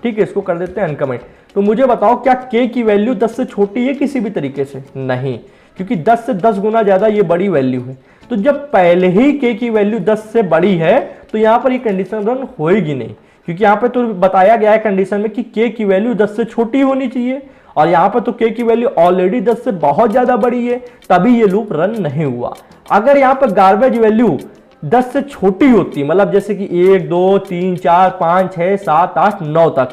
ठीक है, इसको कर देते हैं अनकमेंट, तो मुझे बताओ क्या k की वैल्यू 10 से छोटी है किसी भी तरीके से? नहीं, क्योंकि 10 से 10 गुना ज्यादा ये बड़ी वैल्यू है। तो जब पहले ही k की वैल्यू 10 से बड़ी है तो यहाँ पर ये कंडीशन रन होएगी नहीं, क्योंकि यहाँ पे तो बताया गया है कंडीशन में कि k की वैल्यू 10 से छोटी होनी चाहिए, और यहाँ पर तो k की वैल्यू ऑलरेडी 10 से बहुत ज्यादा बड़ी है, तभी ये लूप रन नहीं हुआ। अगर यहाँ पर गार्बेज वैल्यू 10 से छोटी होती, मतलब जैसे कि 1 2 3 4 5 6 7 8 9 तक,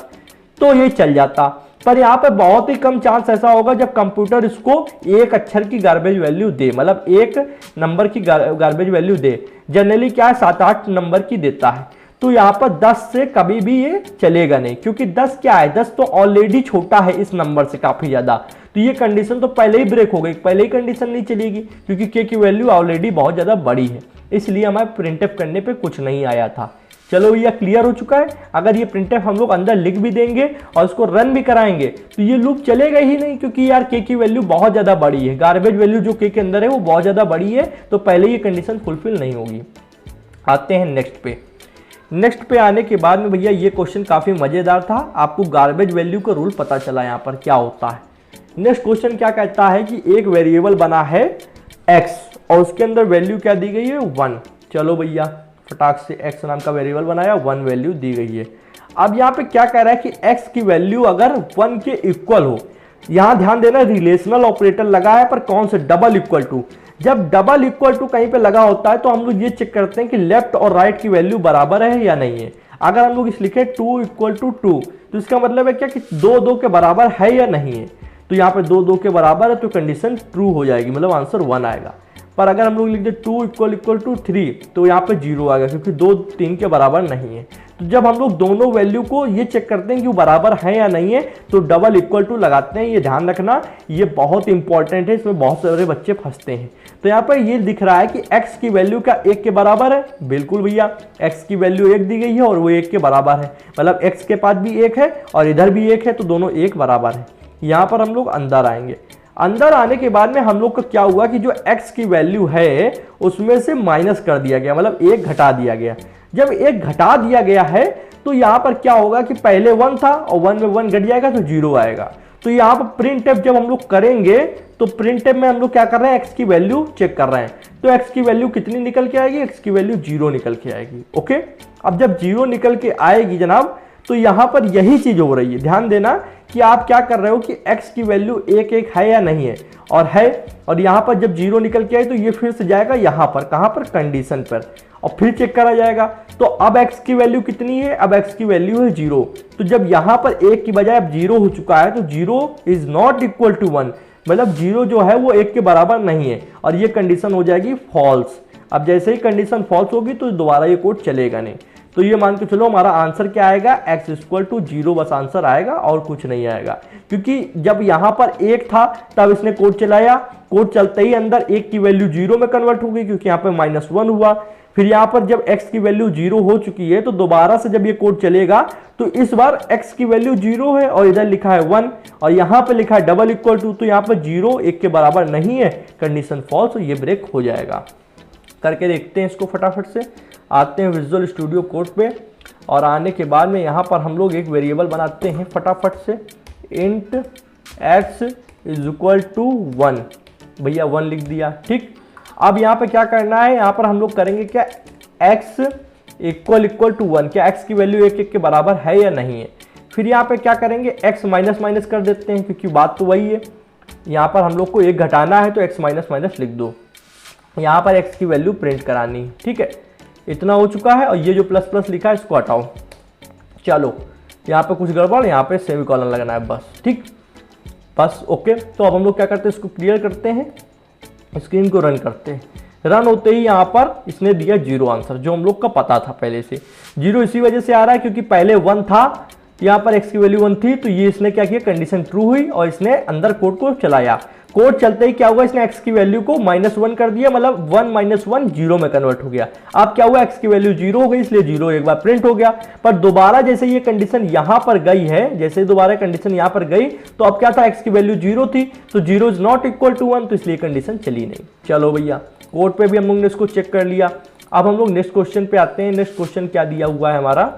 तो ये चल जाता। पर यहाँ पे बहुत ही कम चांस ऐसा होगा जब कंप्यूटर इसको एक अक्षर की गार्बेज वैल्यू दे, मतलब एक नंबर की गार्बेज वैल्यू दे। जनरली क्या है 7-8 नंबर की देता है, तो यहाँ पर 10 से कभी भी ये चलेगा नहीं, क्योंकि 10 क्या है, 10 तो ऑलरेडी छोटा है इस नंबर से काफी ज्यादा। तो ये कंडीशन तो पहले ही ब्रेक हो गई, पहले ही कंडीशन नहीं चलेगी, क्योंकि k की वैल्यू ऑलरेडी बहुत ज्यादा बड़ी है, इसलिए हमारे प्रिंटफ करने पे कुछ नहीं आया था। चलो ये क्लियर हो चुका है। अगर ये प्रिंटफ हम लोग अंदर लिख भी देंगे और इसको रन भी कराएंगे तो ये लूप चलेगा ही नहीं, क्योंकि यार k की वैल्यू बहुत ज्यादा बड़ी है, गार्बेज वैल्यू जो k के अंदर है वो बहुत ज्यादा बड़ी है, तो पहले ये कंडीशन फुलफिल नहीं होगी। आते हैं नेक्स्ट पे। नेक्स्ट पे आने के बाद में भैया ये क्वेश्चन काफी मजेदार था, आपको गार्बेज वैल्यू का रूल पता चला यहाँ पर क्या होता है। नेक्स्ट क्वेश्चन क्या कहता है कि एक वेरिएबल बना है x और उसके अंदर वैल्यू क्या दी गई है 1। चलो भैया फटाक से x नाम का वेरिएबल बनाया, 1 वैल्यू दी गई है। अब यहाँ पे क्या कह रहा है कि x की वैल्यू अगर 1 के इक्वल हो, यहाँ ध्यान देना रिलेशनल ऑपरेटर लगा है, पर कौन से, डबल इक्वल टू। जब डबल इक्वल टू कहीं पे लगा होता है तो हम लोग ये चेक करते हैं कि लेफ्ट और राइट की वैल्यू बराबर है या नहीं है। अगर हम लोग इस लिखे 2 = 2 तो इसका मतलब है क्या कि 2 के बराबर है या नहीं है। तो यहाँ पे 2 के बराबर है तो कंडीशन ट्रू हो जाएगी, मतलब आंसर 1 आएगा। पर अगर हम लोग लिख दे 2 इक्वल टू 3 तो यहाँ पे 0 आ गया, क्योंकि 2 3 के बराबर नहीं है। तो जब हम लोग दोनों वैल्यू को ये चेक करते हैं कि वो बराबर है या नहीं है, तो डबल इक्वल टू लगाते हैं। ये ध्यान रखना, ये बहुत इंपॉर्टेंट है, इसमें बहुत सारे बच्चे फंसते हैं। तो यहाँ पर ये दिख रहा है कि x की वैल्यू क्या 1 के बराबर है? बिल्कुल भैया, x की वैल्यू 1 दी गई है और वो 1 के बराबर है, मतलब x के पास भी 1 है और इधर भी 1 है, तो दोनों 1 बराबर है। यहाँ पर हम लोग अंदर आएंगे। अंदर आने के बाद में हम लोग को क्या हुआ कि जो x की वैल्यू है उसमें से माइनस कर दिया गया, मतलब 1 घटा दिया गया। जब 1 घटा दिया गया है तो यहाँ पर क्या होगा कि पहले 1 था और 1 में 1 घट जाएगा तो 0 आएगा। तो यहाँ पर प्रिंट एफ जब हम लोग करेंगे तो प्रिंट एफ में हम लोग क्या कर रहे हैं, x की वैल्यू चेक कर रहे हैं। तो x की वैल्यू कितनी निकल के आएगी? x की वैल्यू 0 निकल के आएगी। ओके, अब जब 0 निकल के आएगी जनाब, तो यहाँ पर यही चीज हो रही है। ध्यान देना कि आप क्या कर रहे हो कि x की वैल्यू 1 1 है या नहीं है, और है। और यहाँ पर जब 0 निकल के आए तो ये फिर से जाएगा यहाँ पर, कहाँ पर? कंडीशन पर, और फिर चेक करा जाएगा। तो अब x की वैल्यू कितनी है? अब x की वैल्यू है 0। तो जब यहाँ पर 1 की बजाय अब 0 हो चुका है, तो 0 इज नॉट इक्वल टू 1, मतलब 0 जो है वो 1 के बराबर नहीं है, और ये कंडीशन हो जाएगी फॉल्स। अब जैसे ही कंडीशन फॉल्स होगी तो दोबारा ये कोड चलेगा नहीं। तो ये मान के चलो हमारा आंसर क्या आएगा? x इक्वल टू 0 बस आंसर आएगा और कुछ नहीं आएगा, क्योंकि जब यहाँ पर 1 था तब इसने कोड चलाया, कोड चलते ही अंदर 1 की वैल्यू 0 में कन्वर्ट हो गई, क्योंकि यहाँ पे -1 हुआ। फिर यहाँ पर जब x की वैल्यू 0 हो चुकी है तो दोबारा से जब ये कोड चलेगा तो इस बार x की वैल्यू 0 है और इधर लिखा है 1 और यहाँ पे लिखा है डबल इक्वल टू, तो यहाँ पर 0 1 के बराबर नहीं है, कंडीशन फॉल्स, तो ये ब्रेक हो जाएगा। करके देखते हैं इसको फटाफट से। आते हैं विजुअल स्टूडियो कोड पे, और आने के बाद में यहाँ पर हम लोग एक वेरिएबल बनाते हैं फटाफट से, int x is equal to 1। भैया 1 लिख दिया, ठीक। अब यहाँ पे क्या करना है, यहाँ पर हम लोग करेंगे क्या, x इक्वल टू 1, क्या x की वैल्यू 1 1 के बराबर है या नहीं है। फिर यहाँ पे क्या करेंगे, x माइनस माइनस कर देते हैं, क्योंकि बात तो वही है। यहाँ पर हम लोग को 1 घटाना है तो x माइनस माइनस लिख दो, यहाँ पर x की वैल्यू प्रिंट करानी है, ठीक है। इतना हो चुका है, और ये जो प्लस प्लस लिखा है इसको हटाओ। चलो यहाँ पे कुछ गड़बड़, यहाँ पे सेमीकोलन लगना है बस, ठीक, बस ओके। तो अब हम लोग क्या करते हैं, इसको क्लियर करते हैं, स्क्रीन को रन करते हैं। रन होते ही यहाँ पर इसने दिया 0 आंसर, जो हम लोग का पता था पहले से। 0 इसी वजह से आ रहा है क्योंकि पहले 1 था, यहाँ पर x की वैल्यू 1 थी, तो ये इसने क्या किया, कंडीशन ट्रू हुई और इसने अंदर कोड को चलाया। कोड चलते ही क्या हुआ, इसने x की वैल्यू को -1 कर दिया, मतलब 1 - 1 0 में कन्वर्ट हो गया। अब क्या हुआ, x की वैल्यू 0 हो गई, इसलिए 0 एक बार प्रिंट हो गया। पर दोबारा जैसे ये कंडीशन यहां पर गई है, जैसे दोबारा कंडीशन यहां पर गई, तो अब क्या था, x की वैल्यू 0 थी, तो 0 इज नॉट इक्वल टू 1, तो इसलिए कंडीशन चली नहीं। चलो भैया, कोड पे भी हम लोग ने इसको चेक कर लिया। अब हम लोग नेक्स्ट क्वेश्चन पे आते हैं। नेक्स्ट क्वेश्चन क्या दिया हुआ है हमारा,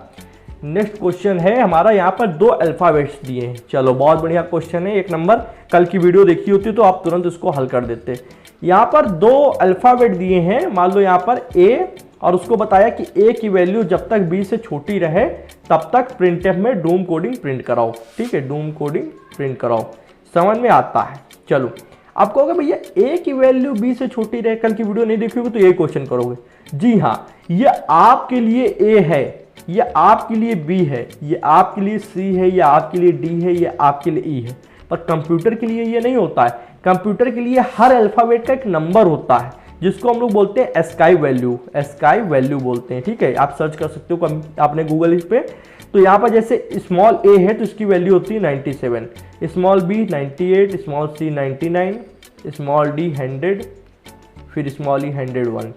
नेक्स्ट क्वेश्चन है हमारा, यहाँ पर 2 अल्फाबेट्स दिए हैं। चलो बहुत बढ़िया क्वेश्चन है, 1 नंबर। कल की वीडियो देखी होती तो आप तुरंत इसको हल कर देते। यहाँ पर 2 अल्फाबेट दिए हैं, मान लो यहाँ पर a, और उसको बताया कि a की वैल्यू जब तक b से छोटी रहे तब तक प्रिंटफ में डूम कोडिंग प्रिंट कराओ, ठीक है, डूम कोडिंग प्रिंट कराओ। समझ में आता है। चलो आप कहोगे भैया a की वैल्यू b से छोटी रहे, कल की वीडियो नहीं देखी होगी तो ये क्वेश्चन करोगे। जी हाँ, ये आपके लिए a है, ये आपके लिए b है, ये आपके लिए c है, ये आपके लिए d है, ये आपके लिए e है। पर कंप्यूटर के लिए ये नहीं होता है। कंप्यूटर के लिए हर अल्फाबेट का एक नंबर होता है, जिसको हम लोग बोलते हैं एस्काई वैल्यू, एस्काई वैल्यू बोलते हैं, ठीक है। आप सर्च कर सकते हो आपने गूगल इस पे। तो यहाँ पर जैसे स्मॉल a है तो इसकी वैल्यू होती है 97, small b 98, small c 99, small d 100, फिर स्मॉल e 101।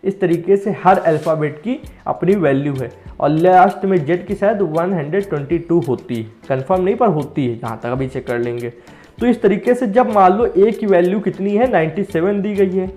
इस तरीके से हर अल्फ़ाबेट की अपनी वैल्यू है, और लास्ट में z की शायद 122 होती है, कंफर्म नहीं पर होती है, जहाँ तक अभी चेक कर लेंगे। तो इस तरीके से जब मान लो a की वैल्यू कितनी है 97 दी गई है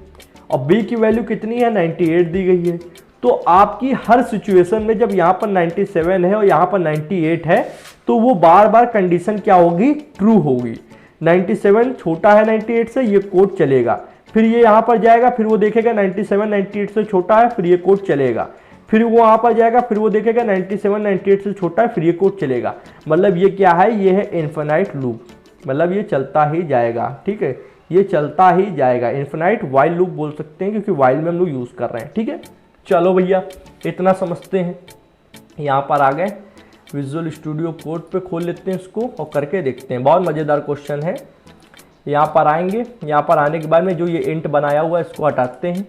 और b की वैल्यू कितनी है 98 दी गई है, तो आपकी हर सिचुएशन में जब यहाँ पर 97 है और यहाँ पर 98 है तो वो बार बार कंडीशन क्या होगी, ट्रू होगी। 97 छोटा है 98 से, ये कोड चलेगा। फिर ये यहाँ पर जाएगा, फिर वो देखेगा 97 98 से छोटा है, फिर ये कोड चलेगा। फिर वो वहाँ पर जाएगा, फिर वो देखेगा 97 98 से छोटा है, फिर ये कोड चलेगा। मतलब ये क्या है, ये है इन्फिनाइट लूप, मतलब ये चलता ही जाएगा, ठीक है, ये चलता ही जाएगा। इन्फिनाइट वाइल लूप बोल सकते हैं, क्योंकि वाइल में हम लोग यूज़ कर रहे हैं, ठीक है। चलो भैया इतना समझते हैं। यहाँ पर आ गए, विजुअल स्टूडियो कोड पे खोल लेते हैं इसको और करके देखते हैं। बहुत मज़ेदार क्वेश्चन है। यहाँ पर आएंगे, यहाँ पर आने के बाद में जो ये इंट बनाया हुआ है इसको हटाते हैं।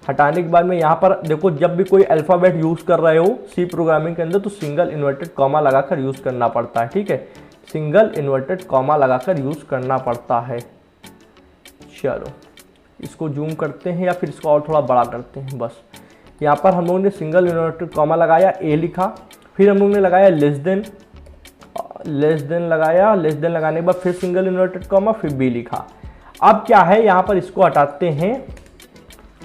हटाने के बाद में यहाँ पर देखो, जब भी कोई अल्फ़ाबेट यूज़ कर रहे हो सी प्रोग्रामिंग के अंदर तो सिंगल इन्वर्टेड कॉमा लगाकर यूज़ करना पड़ता है। ठीक है, सिंगल इन्वर्टेड कॉमा लगाकर यूज़ करना पड़ता है। चलो इसको जूम करते हैं या फिर इसको और थोड़ा बड़ा करते हैं। बस यहाँ पर हम लोगों ने सिंगल इन्वर्टेड कॉमा लगाया, ए लिखा, फिर हम लोग ने लगाया लेस देन लगाया, लेस देन लगाने के बाद फिर सिंगल इन्वर्टेड कॉमा, फिर बी लिखा। अब क्या है, यहाँ पर इसको हटाते हैं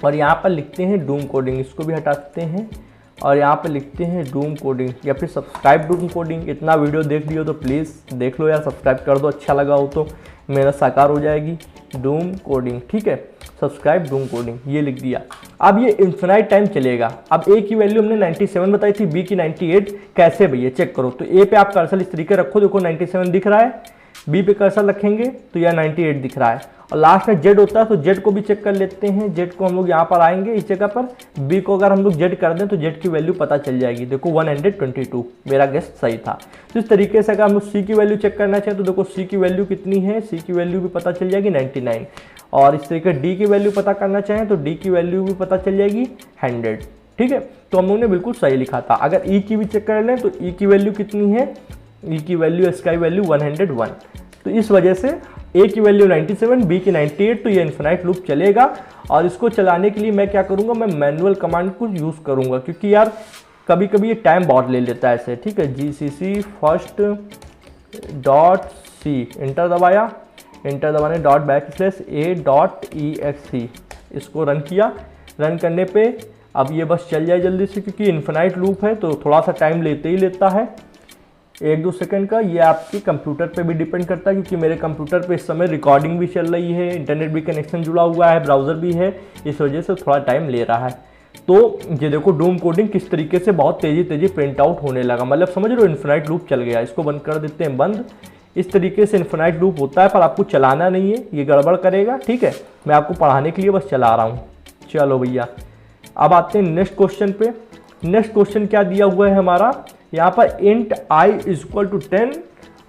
और यहाँ पर लिखते हैं डूम कोडिंग, इसको भी हटाते हैं और यहाँ पर लिखते हैं डूम कोडिंग या फिर सब्सक्राइब डूम कोडिंग। इतना वीडियो देख लियो तो प्लीज़ देख लो यार, सब्सक्राइब कर दो, अच्छा लगा हो तो मेहनत साकार हो जाएगी। डूम कोडिंग, ठीक है, सब्सक्राइब डूम कोडिंग, ये लिख दिया। अब ये इन्फिनाइट टाइम चलेगा। अब ए की वैल्यू हमने 97 बताई थी, बी की 98, कैसे भैया चेक करो। तो ए पे आप कर्सर इस तरीके रखो, देखो 97 दिख रहा है, बी पे कर्सर रखेंगे तो यह 98 दिख रहा है, और लास्ट में जेड होता है तो जेड को भी चेक कर लेते हैं। जेड को हम लोग यहाँ पर आएंगे इस जगह पर, बी को अगर हम लोग जेड कर दें तो जेड की वैल्यू पता चल जाएगी। देखो 122, मेरा गेस सही था। तो इस तरीके से अगर हम लोग सी की वैल्यू चेक करना चाहें तो देखो सी की वैल्यू कितनी है, सी की वैल्यू भी पता चल जाएगी 99, और इस तरीके डी की वैल्यू पता करना चाहें तो डी की वैल्यू भी पता चल जाएगी 100। ठीक है, तो हम लोगों ने बिल्कुल सही लिखा था। अगर ई की भी चेक कर लें तो ई की वैल्यू कितनी है, ई की वैल्यू, इसका वैल्यू 101। तो इस वजह से ए की वैल्यू 97, बी की 98, तो ये इन्फिनाइट लूप चलेगा। और इसको चलाने के लिए मैं क्या करूँगा, मैं मैनुअल कमांड को यूज़ करूँगा, क्योंकि यार कभी कभी ये टाइम बहुत ले लेता है ऐसे। ठीक है, GCC first dot C, enter दबाया, इंटर दबाने ./a.exe, इसको रन किया। रन करने पे अब ये बस चल जाए जल्दी से, क्योंकि इन्फिनाइट लूप है तो थोड़ा सा टाइम लेते ही लेता है, 1-2 सेकंड का। ये आपके कंप्यूटर पे भी डिपेंड करता है, क्योंकि मेरे कंप्यूटर पे इस समय रिकॉर्डिंग भी चल रही है, इंटरनेट भी कनेक्शन जुड़ा हुआ है, ब्राउज़र भी है, इस वजह से थोड़ा टाइम ले रहा है। तो ये देखो डूम कोडिंग किस तरीके से बहुत तेज़ी प्रिंट आउट होने लगा, मतलब समझ रहे हो, इन्फिनाइट लूप चल गया। इसको बंद कर देते हैं, बंद। इस तरीके से इन्फिनाइट लूप होता है, पर आपको चलाना नहीं है, ये गड़बड़ करेगा। ठीक है, मैं आपको पढ़ाने के लिए बस चला रहा हूँ। चलो भैया, अब आते हैं नेक्स्ट क्वेश्चन पे। नेक्स्ट क्वेश्चन क्या दिया हुआ है हमारा, यहाँ पर इंट i = 10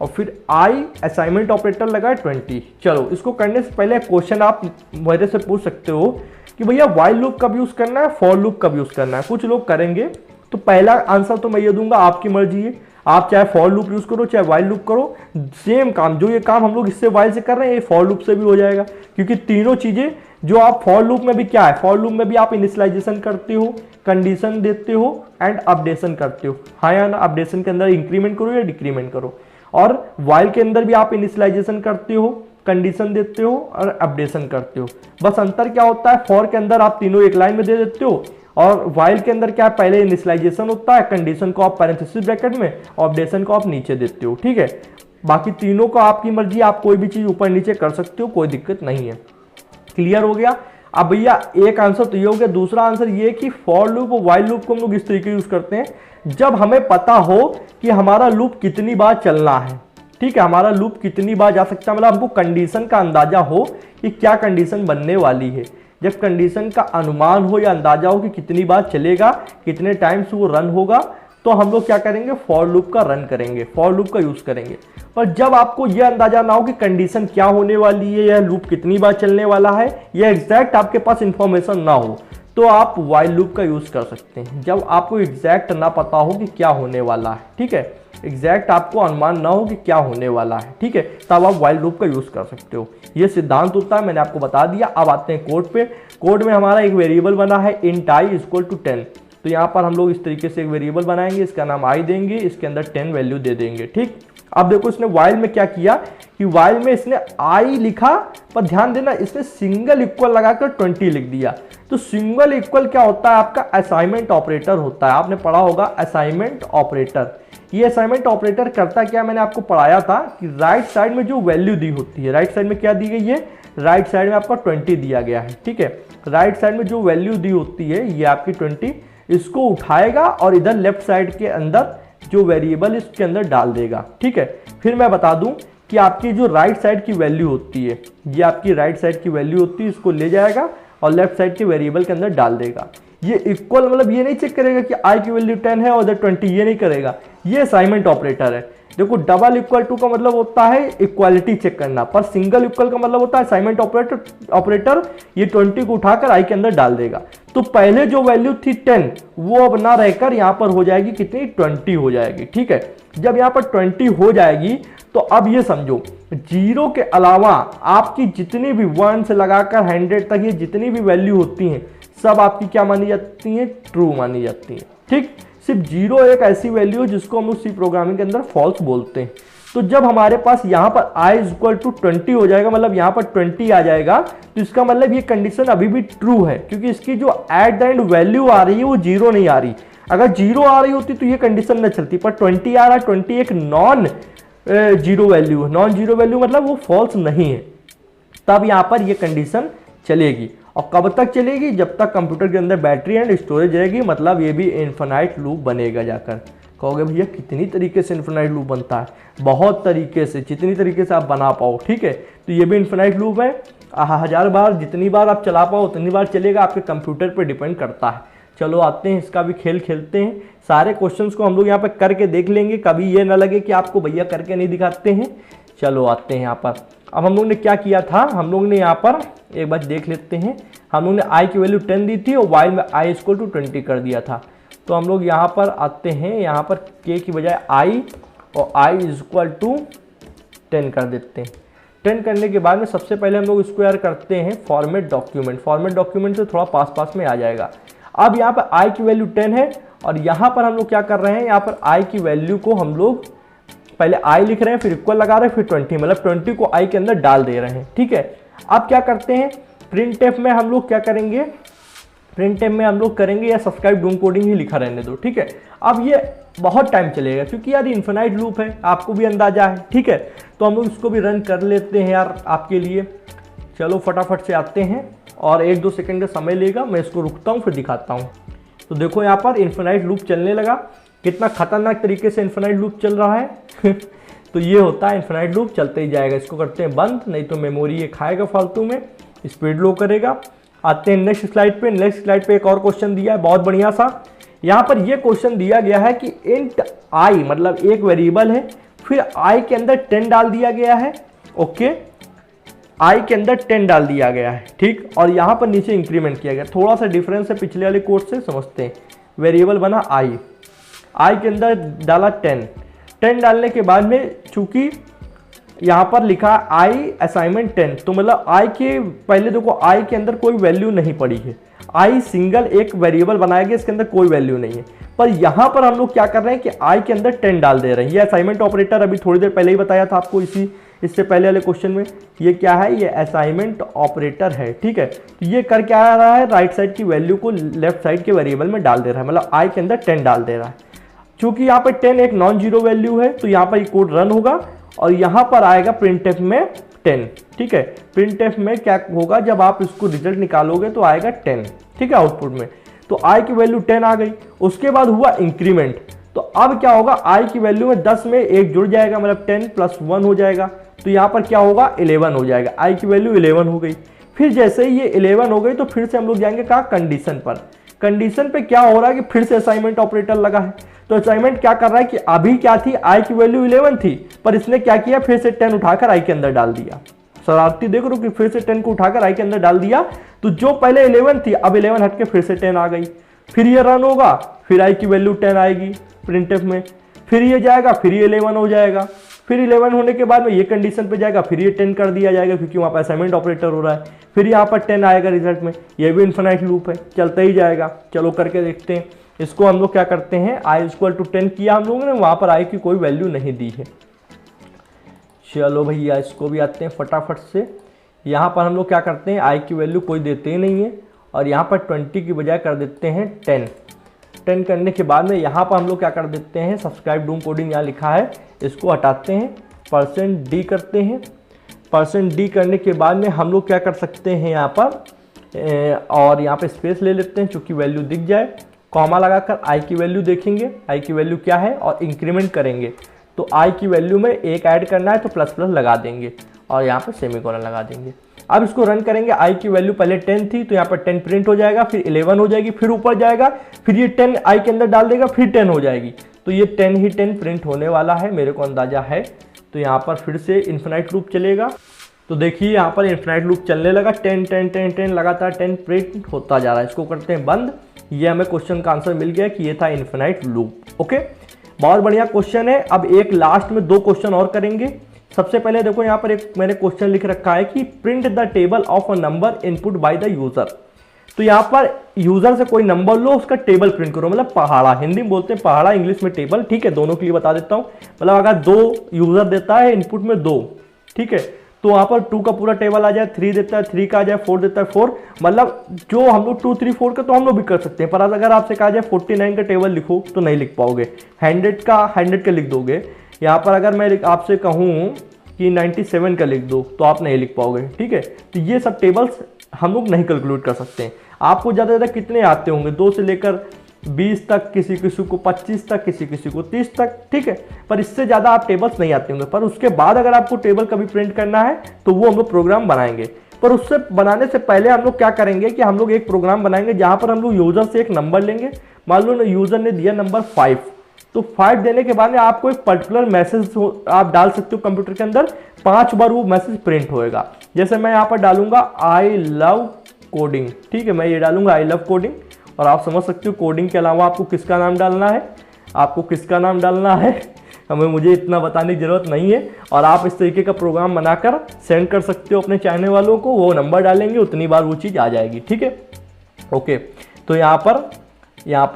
और फिर i असाइनमेंट ऑपरेटर लगा है 20। चलो इसको करने से पहले क्वेश्चन आप मेरे से पूछ सकते हो कि भैया वाइल लूप कब यूज़ करना है, फॉर लूप कब यूज़ करना है। कुछ लोग करेंगे, तो पहला आंसर तो मैं ये दूंगा, आपकी मर्जी है, आप चाहे फॉर लूप यूज़ करो चाहे वाइल लूप करो, सेम काम, जो ये काम हम लोग इससे वाइल से कर रहे हैं ये फॉर लूप से भी हो जाएगा। क्योंकि तीनों चीज़ें जो आप फॉर लूप में भी क्या है, फॉर लूप में भी आप इनिशियलाइजेशन करते हो, कंडीशन देते हो एंड अपडेशन करते हो। हाँ या ना, अपडेशन के अंदर इंक्रीमेंट करो या डिक्रीमेंट करो। और वाइल के अंदर भी आप इनिशियलाइजेशन करते हो, कंडीशन देते हो और अपडेशन करते हो। बस अंतर क्या होता है, फॉर के अंदर आप तीनों एक लाइन में दे देते हो, और वाइल के अंदर क्या, पहले इनिशियलाइजेशन होता है, कंडीशन को आप पैरेंथेसिस ब्रैकेट में और अपडेशन को आप नीचे देते हो। ठीक है, बाकी तीनों को आपकी मर्जी, आप कोई भी चीज़ ऊपर नीचे कर सकते हो, कोई दिक्कत नहीं है। क्लियर हो गया। अब भैया एक आंसर तो ये हो गया, दूसरा आंसर ये कि फॉर लूप और वाइल लूप को हम लोग इस तरीके यूज करते हैं जब हमें पता हो कि हमारा लूप कितनी बार चलना है। ठीक है, हमारा लूप कितनी बार जा सकता है, मतलब हमको कंडीशन का अंदाजा हो कि क्या कंडीशन बनने वाली है। जब कंडीशन का अनुमान हो या अंदाजा हो कि कितनी बार चलेगा, कितने टाइम्स वो रन होगा, तो हम लोग क्या करेंगे, फॉर लूप का रन करेंगे, फॉर लूप का यूज करेंगे। पर जब आपको यह अंदाजा ना हो कि कंडीशन क्या होने वाली है, यह लूप कितनी बार चलने वाला है, यह एग्जैक्ट आपके पास इंफॉर्मेशन ना हो, तो आप वाइल लूप का यूज कर सकते हैं। जब आपको एग्जैक्ट ना पता हो कि क्या होने वाला है, ठीक है, एग्जैक्ट आपको अनुमान ना हो कि क्या होने वाला है, ठीक है, तब आप वाइल लूप का यूज कर सकते हो। ये सिद्धांत होता है, मैंने आपको बता दिया। अब आते हैं कोड पे। कोड में हमारा एक वेरिएबल बना है int i = 10। तो यहाँ पर हम लोग इस तरीके से एक वेरिएबल बनाएंगे, इसका नाम i देंगे, इसके अंदर 10 वैल्यू दे देंगे। ठीक, अब देखो इसने वाइल में क्या किया कि वाइल में इसने i लिखा, पर ध्यान देना इसने सिंगल इक्वल लगाकर 20 लिख दिया। तो सिंगल इक्वल क्या होता है, आपका असाइनमेंट ऑपरेटर होता है। आपने पढ़ा होगा असाइनमेंट ऑपरेटर। ये असाइनमेंट ऑपरेटर करता क्या, मैंने आपको पढ़ाया था कि राइट साइड में जो वैल्यू दी होती है, राइट साइड में क्या दी गई है, राइट साइड में आपका 20 दिया गया है। ठीक है, राइट साइड में जो वैल्यू दी होती है ये आपकी 20, इसको उठाएगा और इधर लेफ्ट साइड के अंदर जो वेरिएबल इसके अंदर डाल देगा। ठीक है, फिर मैं बता दूं कि आपकी जो राइट साइड की वैल्यू होती है, ये आपकी राइट साइड की वैल्यू होती है, इसको ले जाएगा और लेफ्ट साइड के वेरिएबल के अंदर डाल देगा। ये इक्वल मतलब ये नहीं चेक करेगा कि i की वैल्यू 10 है और इधर 20, ये नहीं करेगा। ये असाइनमेंट ऑपरेटर है। देखो डबल इक्वल टू का मतलब होता है इक्वालिटी चेक करना, पर सिंगल इक्वल का मतलब होता है असाइनमेंट ऑपरेटर ये 20 को उठाकर आई के अंदर डाल देगा। तो पहले जो वैल्यू थी 10 वो अब ना रहकर यहाँ पर हो जाएगी कितनी, 20 हो जाएगी। ठीक है, जब यहाँ पर 20 हो जाएगी तो अब ये समझो जीरो के अलावा आपकी जितनी भी 1 से लगाकर 100 तक ये जितनी भी वैल्यू होती हैं सब आपकी क्या मानी जाती हैं, ट्रू मानी जाती हैं। ठीक, सिर्फ जीरो एक ऐसी वैल्यू है जिसको हम लोग सी प्रोग्रामिंग के अंदर फॉल्स बोलते हैं। तो जब हमारे पास यहाँ पर i इक्वल टू 20 हो जाएगा, मतलब यहाँ पर 20 आ जाएगा, तो इसका मतलब ये कंडीशन अभी भी ट्रू है, क्योंकि इसकी जो एट द एंड वैल्यू आ रही है वो जीरो नहीं आ रही। अगर जीरो आ रही होती तो ये कंडीशन न चलती, पर 20 आ रहा है, 20 एक नॉन जीरो वैल्यू है, नॉन जीरो वैल्यू मतलब वो फॉल्स नहीं है, तब यहाँ पर ये कंडीशन चलेगी। और कब तक चलेगी, जब तक कंप्यूटर के अंदर बैटरी एंड स्टोरेज रहेगी, मतलब ये भी इन्फिनाइट लूप बनेगा। जाकर कहोगे भैया कितनी तरीके से इन्फिनाइट लूप बनता है, बहुत तरीके से, जितनी तरीके से आप बना पाओ। ठीक है, तो ये भी इन्फिनाइट लूप है, 1000 बार जितनी बार आप चला पाओ उतनी बार चलेगा, आपके कंप्यूटर पर डिपेंड करता है। चलो आते हैं, इसका भी खेल खेलते हैं। सारे क्वेश्चंस को हम लोग यहाँ पर करके देख लेंगे, कभी ये ना लगे कि आपको भैया करके नहीं दिखाते हैं। चलो आते हैं यहाँ पर। अब हम लोग ने क्या किया था, हम लोग ने यहाँ पर एक बार देख लेते हैं, हम लोग ने i की वैल्यू 10 दी थी और वाइल में i इक्वल टू 20 कर दिया था। तो हम लोग यहाँ पर आते हैं, यहाँ पर k की बजाय i और i इक्वल टू 10 कर देते हैं। 10 करने के बाद में सबसे पहले हम लोग स्क्वायर करते हैं फॉर्मेट डॉक्यूमेंट, फॉर्मेट डॉक्यूमेंट से थोड़ा पास पास में आ जाएगा। अब यहाँ पर i की वैल्यू 10 है और यहाँ पर हम लोग क्या कर रहे हैं, यहाँ पर i की वैल्यू को हम लोग पहले i लिख रहे हैं, फिर इक्वल लगा रहे हैं, फिर 20, मतलब 20 को i के अंदर डाल दे रहे हैं। ठीक है, अब क्या करते हैं, प्रिंटफ में हम लोग क्या करेंगे, प्रिंटफ में हम लोग करेंगे या सब्सक्राइब डूम कोडिंग ही लिखा रहने दो। ठीक है, अब ये बहुत टाइम चलेगा क्योंकि यार इन्फिनाइट लूप है, आपको भी अंदाजा है। ठीक है, तो हम लोग इसको भी रन कर लेते हैं यार आपके लिए। चलो फटाफट से आते हैं और 1-2 सेकंड का समय लेगा, मैं इसको रुकता हूँ फिर दिखाता हूँ। तो देखो यहाँ पर इन्फिनाइट लूप चलने लगा, कितना खतरनाक तरीके से इन्फिनाइट लूप चल रहा है। तो ये होता है इन्फिनाइट लूप, चलते ही जाएगा। इसको करते हैं बंद, नहीं तो मेमोरी ये खाएगा फालतू में, स्पीड लो करेगा। आते हैं नेक्स्ट स्लाइड पे। नेक्स्ट स्लाइड पे एक और क्वेश्चन दिया है बहुत बढ़िया सा। यहाँ पर ये क्वेश्चन दिया गया है कि इंट आई मतलब एक वेरिएबल है, फिर आई के अंदर 10 डाल दिया गया है। ओके, आई के अंदर 10 डाल दिया गया है। ठीक, और यहाँ पर नीचे इंक्रीमेंट किया गया। थोड़ा सा डिफरेंस है पिछले वाले कोड से, समझते हैं। वेरिएबल बना आई के अंदर डाला 10 डालने के बाद में चूंकि यहाँ पर लिखा आई असाइनमेंट 10, तो मतलब आई के पहले देखो आई के अंदर कोई वैल्यू नहीं पड़ी है, आई सिंगल एक वेरिएबल बनाया गया, इसके अंदर कोई वैल्यू नहीं है। पर यहाँ पर हम लोग क्या कर रहे हैं कि आई के अंदर 10 डाल दे रहे हैं। ये असाइनमेंट ऑपरेटर अभी थोड़ी देर पहले ही बताया था आपको, इससे पहले वाले क्वेश्चन में। ये क्या है, ये असाइनमेंट ऑपरेटर है। ठीक है, तो ये कर क्या आ रहा है, राइट साइड की वैल्यू को लेफ्ट साइड के वेरिएबल में डाल दे रहा है, मतलब आई के अंदर 10 डाल दे रहा है। चूंकि यहाँ पर 10 एक नॉन जीरो वैल्यू है, तो यहाँ पर ये कोड रन होगा और यहाँ पर आएगा प्रिंटफ में 10। ठीक है, प्रिंटफ में क्या होगा, जब आप इसको रिजल्ट निकालोगे तो आएगा 10। ठीक है, आउटपुट में तो आई की वैल्यू 10 आ गई। उसके बाद हुआ इंक्रीमेंट, तो अब क्या होगा, आई की वैल्यू में 10 में एक जुड़ जाएगा, मतलब 10 + 1 हो जाएगा। तो यहाँ पर क्या होगा, 11 हो जाएगा। आई की वैल्यू 11 हो गई। फिर जैसे ही ये 11 हो गई तो फिर से हम लोग जाएंगे कहाँ, कंडीशन पर। कंडीशन पे क्या हो रहा है कि फिर से असाइनमेंट ऑपरेटर लगा है। तो असाइनमेंट क्या कर रहा है कि अभी क्या थी, आई की वैल्यू 11 थी, पर इसने क्या किया, फिर से 10 उठाकर आई के अंदर डाल दिया। शरारती देख रहे हो कि फिर से 10 को उठाकर आई के अंदर डाल दिया। तो जो पहले 11 थी, अब 11 हट के फिर से 10 आ गई। फिर ये रन होगा, फिर आई की वैल्यू 10 आएगी प्रिंटफ में, फिर ये जाएगा, फिर ये 11 हो जाएगा। फिर 11 होने के बाद में ये कंडीशन पे जाएगा, फिर ये 10 कर दिया जाएगा क्योंकि वहाँ पर असाइनमेंट ऑपरेटर हो रहा है। फिर यहाँ पर 10 आएगा रिजल्ट में। ये भी इन्फिनाइट लूप है, चलता ही जाएगा। चलो करके देखते हैं। इसको हम लोग क्या करते हैं, आई इक्वल टू 10 किया हम लोगों ने, वहाँ पर आई की कोई वैल्यू नहीं दी है। चलो भैया इसको भी आते हैं फटाफट से। यहाँ पर हम लोग क्या करते हैं, आई की वैल्यू कोई देते ही नहीं है और यहाँ पर 20 की बजाय कर देते हैं 10 करने के बाद में यहाँ पर हम लोग क्या कर देते हैं, सब्सक्राइब डूम कोडिंग यहाँ लिखा है, इसको हटाते हैं, %d करते हैं। %d करने के बाद में हम लोग क्या कर सकते हैं यहाँ पर, और यहाँ पे स्पेस ले लेते हैं चूँकि वैल्यू दिख जाए। कॉमा लगाकर आई की वैल्यू देखेंगे, आई की वैल्यू क्या है, और इंक्रीमेंट करेंगे। तो आई की वैल्यू में एक ऐड करना है तो ++ लगा देंगे और यहाँ पर सेमीकोलन लगा देंगे। अब इसको रन करेंगे। आई की वैल्यू पहले 10 थी तो यहाँ पर 10 प्रिंट हो जाएगा, फिर 11 हो जाएगी, फिर ऊपर जाएगा, फिर ये 10 आई के अंदर डाल देगा, फिर 10 हो जाएगी। तो ये 10 ही 10 प्रिंट होने वाला है, मेरे को अंदाजा है। तो यहाँ पर फिर से इन्फिनाइट लूप चलेगा। तो देखिए यहाँ पर इन्फिनाइट लूप चलने लगा, 10 10 10 10 लगातार 10 प्रिंट होता जा रहा है। इसको करते हैं बंद। ये हमें क्वेश्चन का आंसर मिल गया कि ये था इन्फिनाइट लूप। ओके, बहुत बढ़िया क्वेश्चन है। अब एक लास्ट में 2 क्वेश्चन और करेंगे। सबसे पहले देखो यहाँ पर एक मैंने क्वेश्चन लिख रखा है कि print the table of a number input by the user. तो यहाँ पर यूजर से कोई नंबर लो, उसका टेबल प्रिंट करो, मतलब पहाड़ा, हिंदी में बोलते हैं पहाड़ा, इंग्लिश में टेबल। ठीक है, दोनों के लिए बता देता हूँ। मतलब अगर 2 यूजर देता है इनपुट में 2, ठीक है, तो वहां पर 2 का पूरा टेबल आ जाए, 3 देता है 3 का आ जाए, 4 देता है 4। मतलब जो हम लोग 2 3 4 का तो हम लोग भी कर सकते हैं, पर अगर आपसे कहा जाए 49 का टेबल लिखो तो नहीं लिख पाओगे। 100 का लिख दोगे। यहाँ पर अगर मैं आपसे कहूँ कि 97 का लिख दो तो आप नहीं लिख पाओगे। ठीक है, तो ये सब टेबल्स हम लोग नहीं कैलकुलेट कर सकते हैं। आपको ज़्यादा ज़्यादा कितने आते होंगे, 2 से लेकर 20 तक, किसी किसी को 25 तक, किसी किसी को 30 तक। ठीक है, पर इससे ज़्यादा आप टेबल्स नहीं आते होंगे। पर उसके बाद अगर आपको टेबल कभी प्रिंट करना है तो वो हम लोग प्रोग्राम बनाएंगे। पर उससे बनाने से पहले हम लोग क्या करेंगे कि हम लोग एक प्रोग्राम बनाएंगे जहाँ पर हम लोग यूजर से एक नंबर लेंगे। मान लो यूजर ने दिया नंबर 5, तो 5 देने के बाद में आपको एक पर्टिकुलर मैसेज आप डाल सकते हो कंप्यूटर के अंदर। 5 बार वो मैसेज प्रिंट होएगा। जैसे मैं यहाँ पर डालूंगा आई लव कोडिंग। ठीक है, मैं ये डालूंगा आई लव कोडिंग। और आप समझ सकते हो कोडिंग के अलावा आपको किसका नाम डालना है, आपको किसका नाम डालना है, हमें मुझे इतना बताने की जरूरत नहीं है। और आप इस तरीके का प्रोग्राम बनाकर सेंड कर सकते हो अपने चाहने वालों को। वो नंबर डालेंगे, उतनी बार वो चीज़ आ जाएगी। ठीक है, ओके। तो यहाँ पर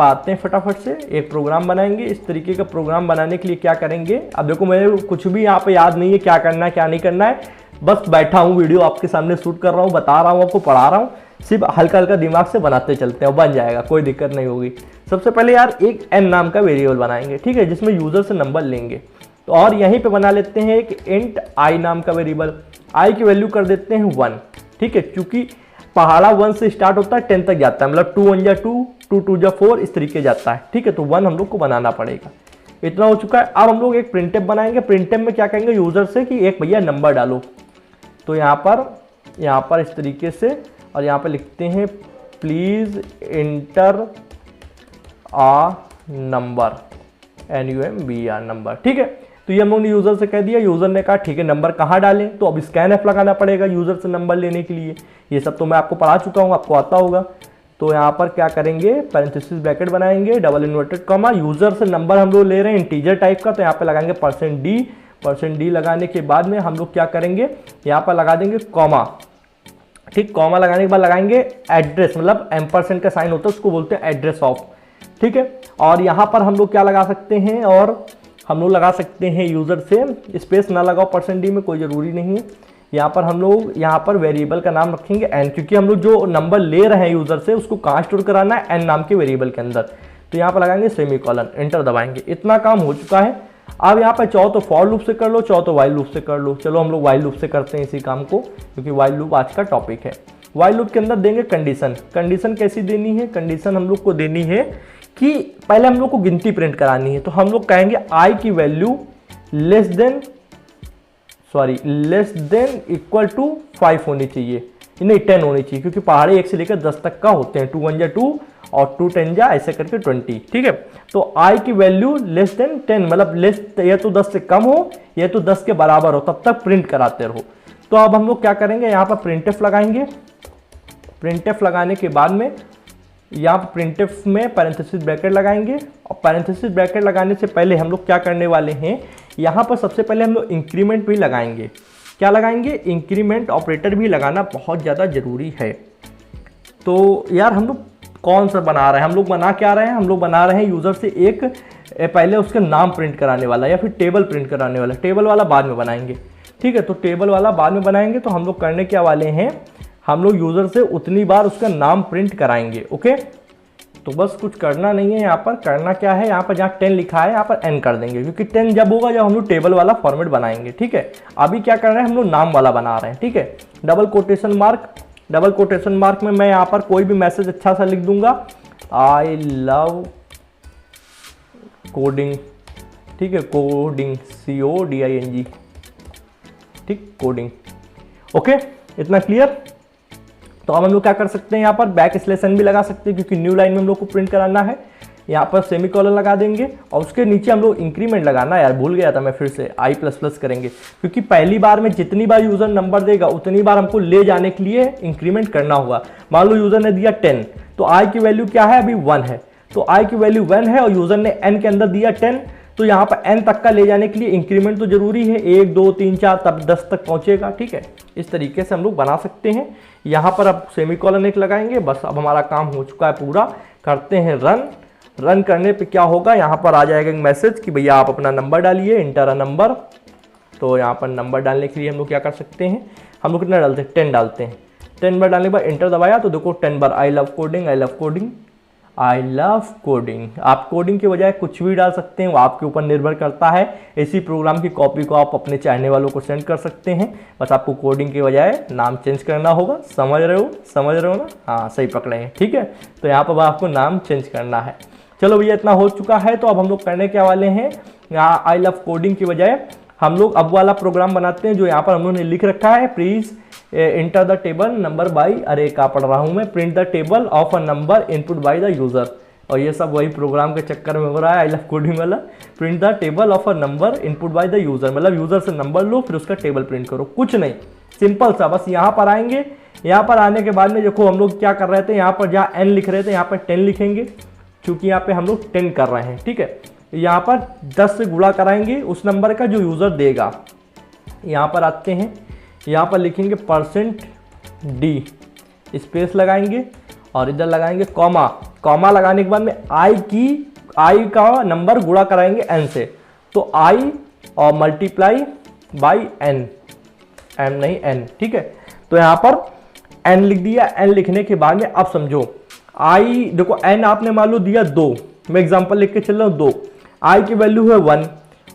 आते हैं, फटाफट से एक प्रोग्राम बनाएंगे। इस तरीके का प्रोग्राम बनाने के लिए क्या करेंगे, अब देखो मेरे कुछ भी यहाँ पे याद नहीं है क्या करना है क्या नहीं करना है। बस बैठा हूँ, वीडियो आपके सामने शूट कर रहा हूँ, बता रहा हूँ, आपको पढ़ा रहा हूँ। सिर्फ हल्का हल्का दिमाग से बनाते चलते हैं, बन जाएगा, कोई दिक्कत नहीं होगी। सबसे पहले यार एक n नाम का वेरिएबल बनाएंगे। ठीक है, जिसमें यूजर से नंबर लेंगे। तो और यहीं पे बना लेते हैं एक इंट i नाम का वेरिएबल। i की वैल्यू कर देते हैं 1। ठीक है, क्योंकि पहाड़ा 1 से स्टार्ट होता है 10 तक जाता है, मतलब 2 1 जा 2, 2 2 जा 4, इस तरीके जाता है। ठीक है, तो 1 हम लोग को बनाना पड़ेगा। इतना हो चुका है। अब हम लोग एक प्रिंटफ बनाएंगे। प्रिंटफ में क्या कहेंगे यूजर से कि एक भैया नंबर डालो। तो यहाँ पर इस तरीके से, और यहाँ पर लिखते हैं please enter a number, NUMBR number. ठीक है, तो ये हम लोग ने यूजर से कह दिया। यूजर ने कहा ठीक है नंबर कहाँ डालें, तो अब स्कैनफ लगाना पड़ेगा यूजर से नंबर लेने के लिए। ये सब तो मैं आपको पढ़ा चुका हूँ, आपको आता होगा। तो यहाँ पर क्या करेंगे, पैरेंथेसिस ब्रैकेट बनाएंगे, डबल इन्वर्टेड कॉमा। यूजर से नंबर हम लोग ले रहे हैं इंटीजर टाइप का, तो यहाँ पे लगाएंगे %d लगाने के बाद में हम लोग क्या करेंगे, यहाँ पर लगा देंगे कॉमा। ठीक, कॉमा लगाने के बाद लगाएंगे एड्रेस, मतलब एम्परसेंड का साइन होता है, उसको बोलते हैं एड्रेस ऑफ। ठीक है, और यहाँ पर हम लोग क्या लगा सकते हैं, और हम लोग लगा सकते हैं यूजर से स्पेस ना लगाओ %d में, कोई ज़रूरी नहीं है। यहाँ पर हम लोग यहाँ पर वेरिएबल का नाम रखेंगे n, क्योंकि हम लोग जो नंबर ले रहे हैं यूजर से उसको कहाँ स्टोर कराना है, n नाम के वेरिएबल के अंदर। तो यहाँ पर लगाएंगे सेमीकोलन, एंटर दबाएंगे। इतना काम हो चुका है। अब यहाँ पर चाहो तो फॉर लूप से कर लो, चाहो तो वाइल लूप से कर लो। चलो हम लोग वाइल लूप से करते हैं इसी काम को, क्योंकि वाइल लूप आज का टॉपिक है। वाइल लूप के अंदर देंगे कंडीशन। कंडीशन कैसी देनी है, कंडीशन हम लोग को देनी है कि पहले हम लोग को गिनती प्रिंट करानी है। तो हम लोग कहेंगे i की value less than equal to 5 होनी चाहिए, नहीं 10 होनी चाहिए, क्योंकि पहाड़े 1 से लेकर 10 तक का होते हैं। 2 1 जा 2 और 2 10 जा ऐसे करके 20। ठीक है, तो i की वैल्यू लेस देन 10, मतलब लेस या तो 10 से कम हो या तो 10 के बराबर हो, तब तक प्रिंट कराते रहो। तो अब हम लोग क्या करेंगे, यहाँ पर प्रिंटफ लगाएंगे। प्रिंटफ लगाने के बाद में यहाँ पर प्रिंटफ में पैरेंथेसिस ब्रैकेट लगाएंगे। और पैरेंथेसिस ब्रैकेट लगाने से पहले हम लोग क्या करने वाले हैं, यहाँ पर सबसे पहले हम लोग इंक्रीमेंट भी लगाएंगे। क्या लगाएंगे, इंक्रीमेंट ऑपरेटर भी लगाना बहुत ज़्यादा ज़रूरी है। तो यार हम लोग कौन सा बना रहे हैं, हम लोग बना क्या रहे हैं, हम लोग बना रहे हैं यूज़र से एक पहले उसका नाम प्रिंट कराने वाला या फिर टेबल प्रिंट कराने वाला। टेबल वाला बाद में बनाएंगे। ठीक है, तो टेबल वाला बाद में बनाएंगे। तो हम लोग करने क्या वाले हैं, हम लोग यूज़र से उतनी बार उसका नाम प्रिंट कराएंगे। ओके, तो बस कुछ करना नहीं है। यहाँ पर करना क्या है, यहाँ पर जहाँ 10 लिखा है यहाँ पर n कर देंगे, क्योंकि 10 जब होगा जब हम लोग टेबल वाला फॉर्मेट बनाएंगे। ठीक है, अभी क्या कर रहे हैं, हम लोग नाम वाला बना रहे हैं। ठीक है, डबल कोटेशन मार्क में मैं यहाँ पर कोई भी मैसेज अच्छा सा लिख दूंगा, आई लव कोडिंग। ठीक है, कोडिंग CODING। ठीक, कोडिंग। ओके, इतना क्लियर। तो अब हम लोग क्या कर सकते हैं, यहाँ पर बैक स्लेशन भी लगा सकते हैं, क्योंकि न्यू लाइन में हम लोग को प्रिंट कराना है। यहाँ पर सेमीकोलन लगा देंगे और उसके नीचे हम लोग इंक्रीमेंट लगाना, यार भूल गया था मैं, फिर से आई प्लस प्लस करेंगे, क्योंकि पहली बार में जितनी बार यूज़र नंबर देगा उतनी बार हमको ले जाने के लिए इंक्रीमेंट करना होगा। मान लो यूज़र ने दिया 10, तो आई की वैल्यू क्या है, अभी 1 है, तो आई की वैल्यू 1 है और यूज़र ने n के अंदर दिया 10, तो यहाँ पर n तक का ले जाने के लिए इंक्रीमेंट तो जरूरी है, 1 2 3 4 तब 10 तक पहुँचेगा। ठीक है, इस तरीके से हम लोग बना सकते हैं। यहाँ पर अब सेमीकोलन एक लगाएंगे, बस अब हमारा काम हो चुका है पूरा। करते हैं रन। रन करने पे क्या होगा, यहाँ पर आ जाएगा एक मैसेज कि भैया आप अपना नंबर डालिए, इंटर अ नंबर। तो यहाँ पर नंबर डालने के लिए हम लोग क्या कर सकते हैं, हम लोग कितना डालते हैं, 10 डालते हैं। 10 बार डालने के बाद इंटर दबाया तो देखो 10 बार I love coding, I love coding, I love coding. आप कोडिंग के बजाय कुछ भी डाल सकते हैं, वो आपके ऊपर निर्भर करता है। इसी प्रोग्राम की कॉपी को आप अपने चाहने वालों को सेंड कर सकते हैं, बस आपको कोडिंग के बजाय नाम चेंज करना होगा। समझ रहे हो ना, हाँ सही पकड़े हैं। ठीक है, तो यहाँ पर आपको नाम चेंज करना है। चलो भैया इतना हो चुका है, तो अब हम लोग करने क्या वाले हैं, यहाँ आई लव कोडिंग की बजाय हम लोग अब वाला प्रोग्राम बनाते हैं जो यहाँ पर हम लोगों ने लिख रखा है, please enter the table number by, अरे क्या पढ़ रहा हूँ मैं, print the table of a number input by the user. और ये सब वही प्रोग्राम के चक्कर में हो रहा है, आई लव कोडिंग वाला। Print the table of a number input by the user, मतलब यूजर से नंबर लो फिर उसका टेबल प्रिंट करो, कुछ नहीं, सिंपल सा। बस यहाँ पर आएंगे, यहाँ पर आने के बाद में देखो हम लोग क्या कर रहे थे, यहाँ पर जहाँ n लिख रहे थे यहाँ पर 10 लिखेंगे, क्योंकि यहाँ पे हम लोग 10 कर रहे हैं। ठीक है, यहाँ पर 10 से गुणा कराएंगे उस नंबर का जो यूज़र देगा। यहाँ पर आते हैं, यहाँ पर लिखेंगे %d, स्पेस लगाएंगे और इधर लगाएंगे कॉमा। कॉमा लगाने के बाद में आई का नंबर गुणा कराएंगे n से, तो i और मल्टीप्लाई बाई n, m नहीं n। ठीक है, तो यहाँ पर n लिख दिया। n लिखने के बाद में अब समझो i, देखो n आपने मान लो दिया 2, मैं एग्जांपल लिख के चल रहा हूँ 2, i की वैल्यू है 1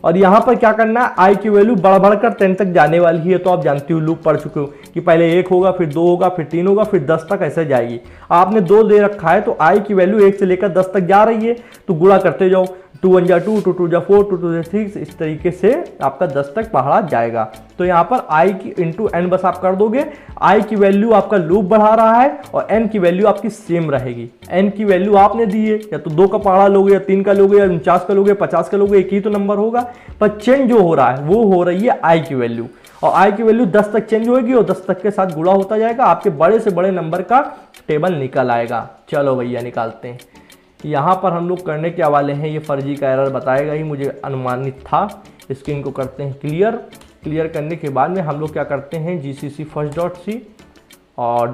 और यहाँ पर क्या करना है, i की वैल्यू बढ़ बढ़कर 10 तक जाने वाली है। तो आप जानते हो, लूप पढ़ चुके हो कि पहले 1 होगा, फिर 2 होगा, फिर 3 होगा, फिर 10 तक ऐसे जाएगी। आपने 2 दे रखा है तो i की वैल्यू 1 से लेकर 10 तक जा रही है, तो गुणा करते जाओ, 2 1 जा 2, 2 2 जा 4, 2 2 जा 6, इस तरीके से आपका 10 तक पढ़ा जाएगा। तो यहाँ पर i की इंटू n बस आप कर दोगे, i की वैल्यू आपका लूप बढ़ा रहा है और n की वैल्यू आपकी सेम रहेगी। n की वैल्यू आपने दी है, या तो 2 का पढ़ा लोगे, या 3 का लोगे, या 49 का लोगे, 50 का लोगे, एक ही तो नंबर होगा, पर चेंज जो हो रहा है वो हो रही है i की वैल्यू, और i की वैल्यू 10 तक चेंज होगी और 10 तक के साथ गुणा होता जाएगा, आपके बड़े से बड़े नंबर का टेबल निकल आएगा। चलो भैया निकालते हैं। यहाँ पर हम लोग करने क्या वाले हैं, ये फर्जी का एरर बताएगा ही, मुझे अनुमानित था। स्क्रीन को करते हैं क्लियर। क्लियर करने के बाद में हम लोग क्या करते हैं, gcc first.c और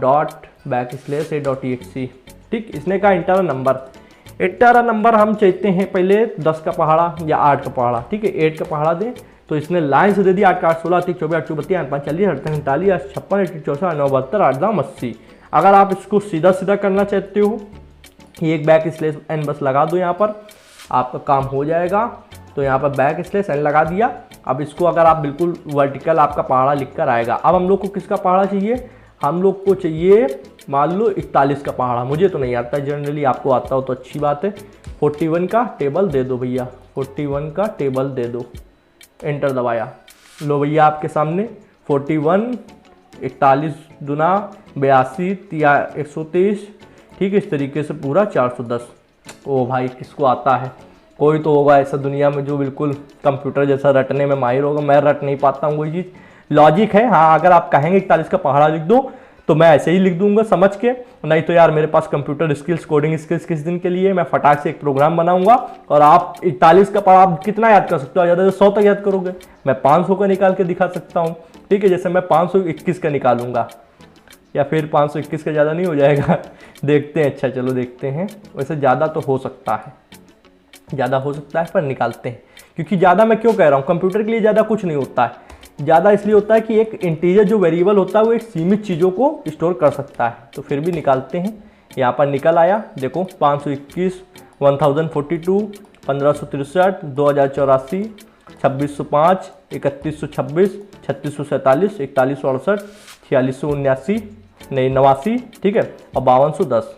./a.exe। ठीक, इसने कहा इंटर नंबर। इंटर नंबर हम चाहते हैं पहले 10 का पहाड़ा या 8 का पहाड़ा। ठीक है, 8 का पहाड़ा दें, तो इसने लाइन से दे दिया 8 का 8 16 3 24 8 32 8 5 40 8 39 8 56 8 64 9 72 8 9 80। अगर आप इसको सीधा सीधा करना चाहते हो, ये एक \n बस लगा दो, यहाँ पर आपका काम हो जाएगा। तो यहाँ पर \n लगा दिया। अब इसको अगर आप बिल्कुल वर्टिकल आपका पहाड़ा लिख कर आएगा। अब हम लोग को किसका पहाड़ा चाहिए, हम लोग को चाहिए मान लो 41 का पहाड़ा। मुझे तो नहीं आता, जनरली आपको आता हो तो अच्छी बात है। 41 का टेबल दे दो भैया, 41 का टेबल दे दो, एंटर दबाया, लो भैया आपके सामने 41 41 दूना 82 123। ठीक है, इस तरीके से पूरा 410। ओ भाई किसको आता है, कोई तो होगा ऐसा दुनिया में जो बिल्कुल कंप्यूटर जैसा रटने में माहिर होगा। मैं रट नहीं पाता हूँ कोई चीज़, लॉजिक है। हाँ, अगर आप कहेंगे 41 का पहाड़ा लिख दो तो मैं ऐसे ही लिख दूंगा समझ के, नहीं तो यार मेरे पास कंप्यूटर स्किल्स, कोडिंग स्किल्स किस दिन के लिए, मैं फटाक से एक प्रोग्राम बनाऊंगा और आप 41 का पहाड़ा आप कितना याद कर सकते हो, ज़्यादा से 100 तक याद करोगे। मैं 500 का निकाल के दिखा सकता हूँ। ठीक है, जैसे मैं 521 का निकालूंगा, या फिर 521 का ज़्यादा नहीं हो जाएगा, देखते हैं। अच्छा चलो देखते हैं, वैसे ज़्यादा तो हो सकता है, ज़्यादा हो सकता है, पर निकालते हैं। क्योंकि ज़्यादा मैं क्यों कह रहा हूँ, कंप्यूटर के लिए ज़्यादा कुछ नहीं होता है। ज़्यादा इसलिए होता है कि एक इंटीजर जो वेरिएबल होता है वो एक सीमित चीज़ों को स्टोर कर सकता है। तो फिर भी निकालते हैं। यहाँ पर निकल आया, देखो 521, 1042, 1563, 2084, 2605, 3126, 3647, 4168, 4679, नहीं 89, ठीक है, और 5210।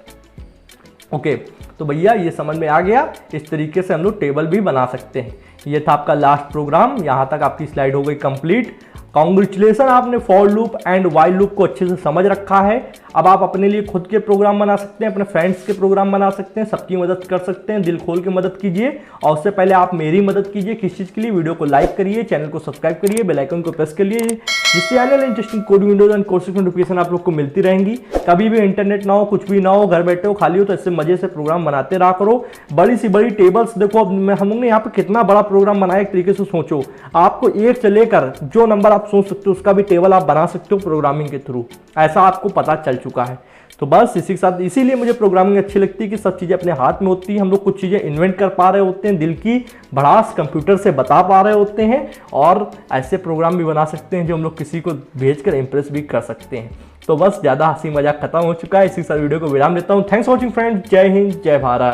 ओके, तो भैया ये समझ में आ गया। इस तरीके से हम लोग टेबल भी बना सकते हैं। ये था आपका लास्ट प्रोग्राम, यहाँ तक आपकी स्लाइड हो गई कंप्लीट। कॉन्ग्रेचुलेसन, आपने for loop and while loop को अच्छे से समझ रखा है। अब आप अपने लिए खुद के प्रोग्राम बना सकते हैं, अपने फ्रेंड्स के प्रोग्राम बना सकते हैं, सबकी मदद कर सकते हैं। दिल खोल के मदद कीजिए और उससे पहले आप मेरी मदद कीजिए। किस चीज़ के लिए? वीडियो को लाइक करिए, चैनल को सब्सक्राइब करिए, बेल आइकन को प्रेस करिए, जिससे आने वाले interesting code Windows and courses notification आप लोग को मिलती रहेंगी। कभी भी इंटरनेट ना हो, कुछ भी ना हो, घर बैठे हो, खाली हो, तो इससे मजे से प्रोग्राम बनाते रहा करो। बड़ी सी बड़ी टेबल्स देखो, अब हम लोग ने यहाँ पे कितना बड़ा प्रोग्राम बनाया, एक तरीके से सोचो। आपको 1 से लेकर जो नंबर आप सोच सकते हो उसका भी टेबल आप बना सकते हो प्रोग्रामिंग के थ्रू, ऐसा आपको पता चल चुका है। तो बस इसी के साथ, इसीलिए मुझे प्रोग्रामिंग अच्छी लगती है कि सब चीज़ें अपने हाथ में होती है। हम लोग कुछ चीज़ें इन्वेंट कर पा रहे होते हैं, दिल की भड़ास कंप्यूटर से बता पा रहे होते हैं, और ऐसे प्रोग्राम भी बना सकते हैं जो हम लोग किसी को भेजकर इंप्रेस भी कर सकते हैं। तो बस ज़्यादा हंसी मजाक खत्म हो चुका है, इसी के साथ वीडियो को विराम देता हूँ। Thanks for watching friends. जय हिंद, जय भारत।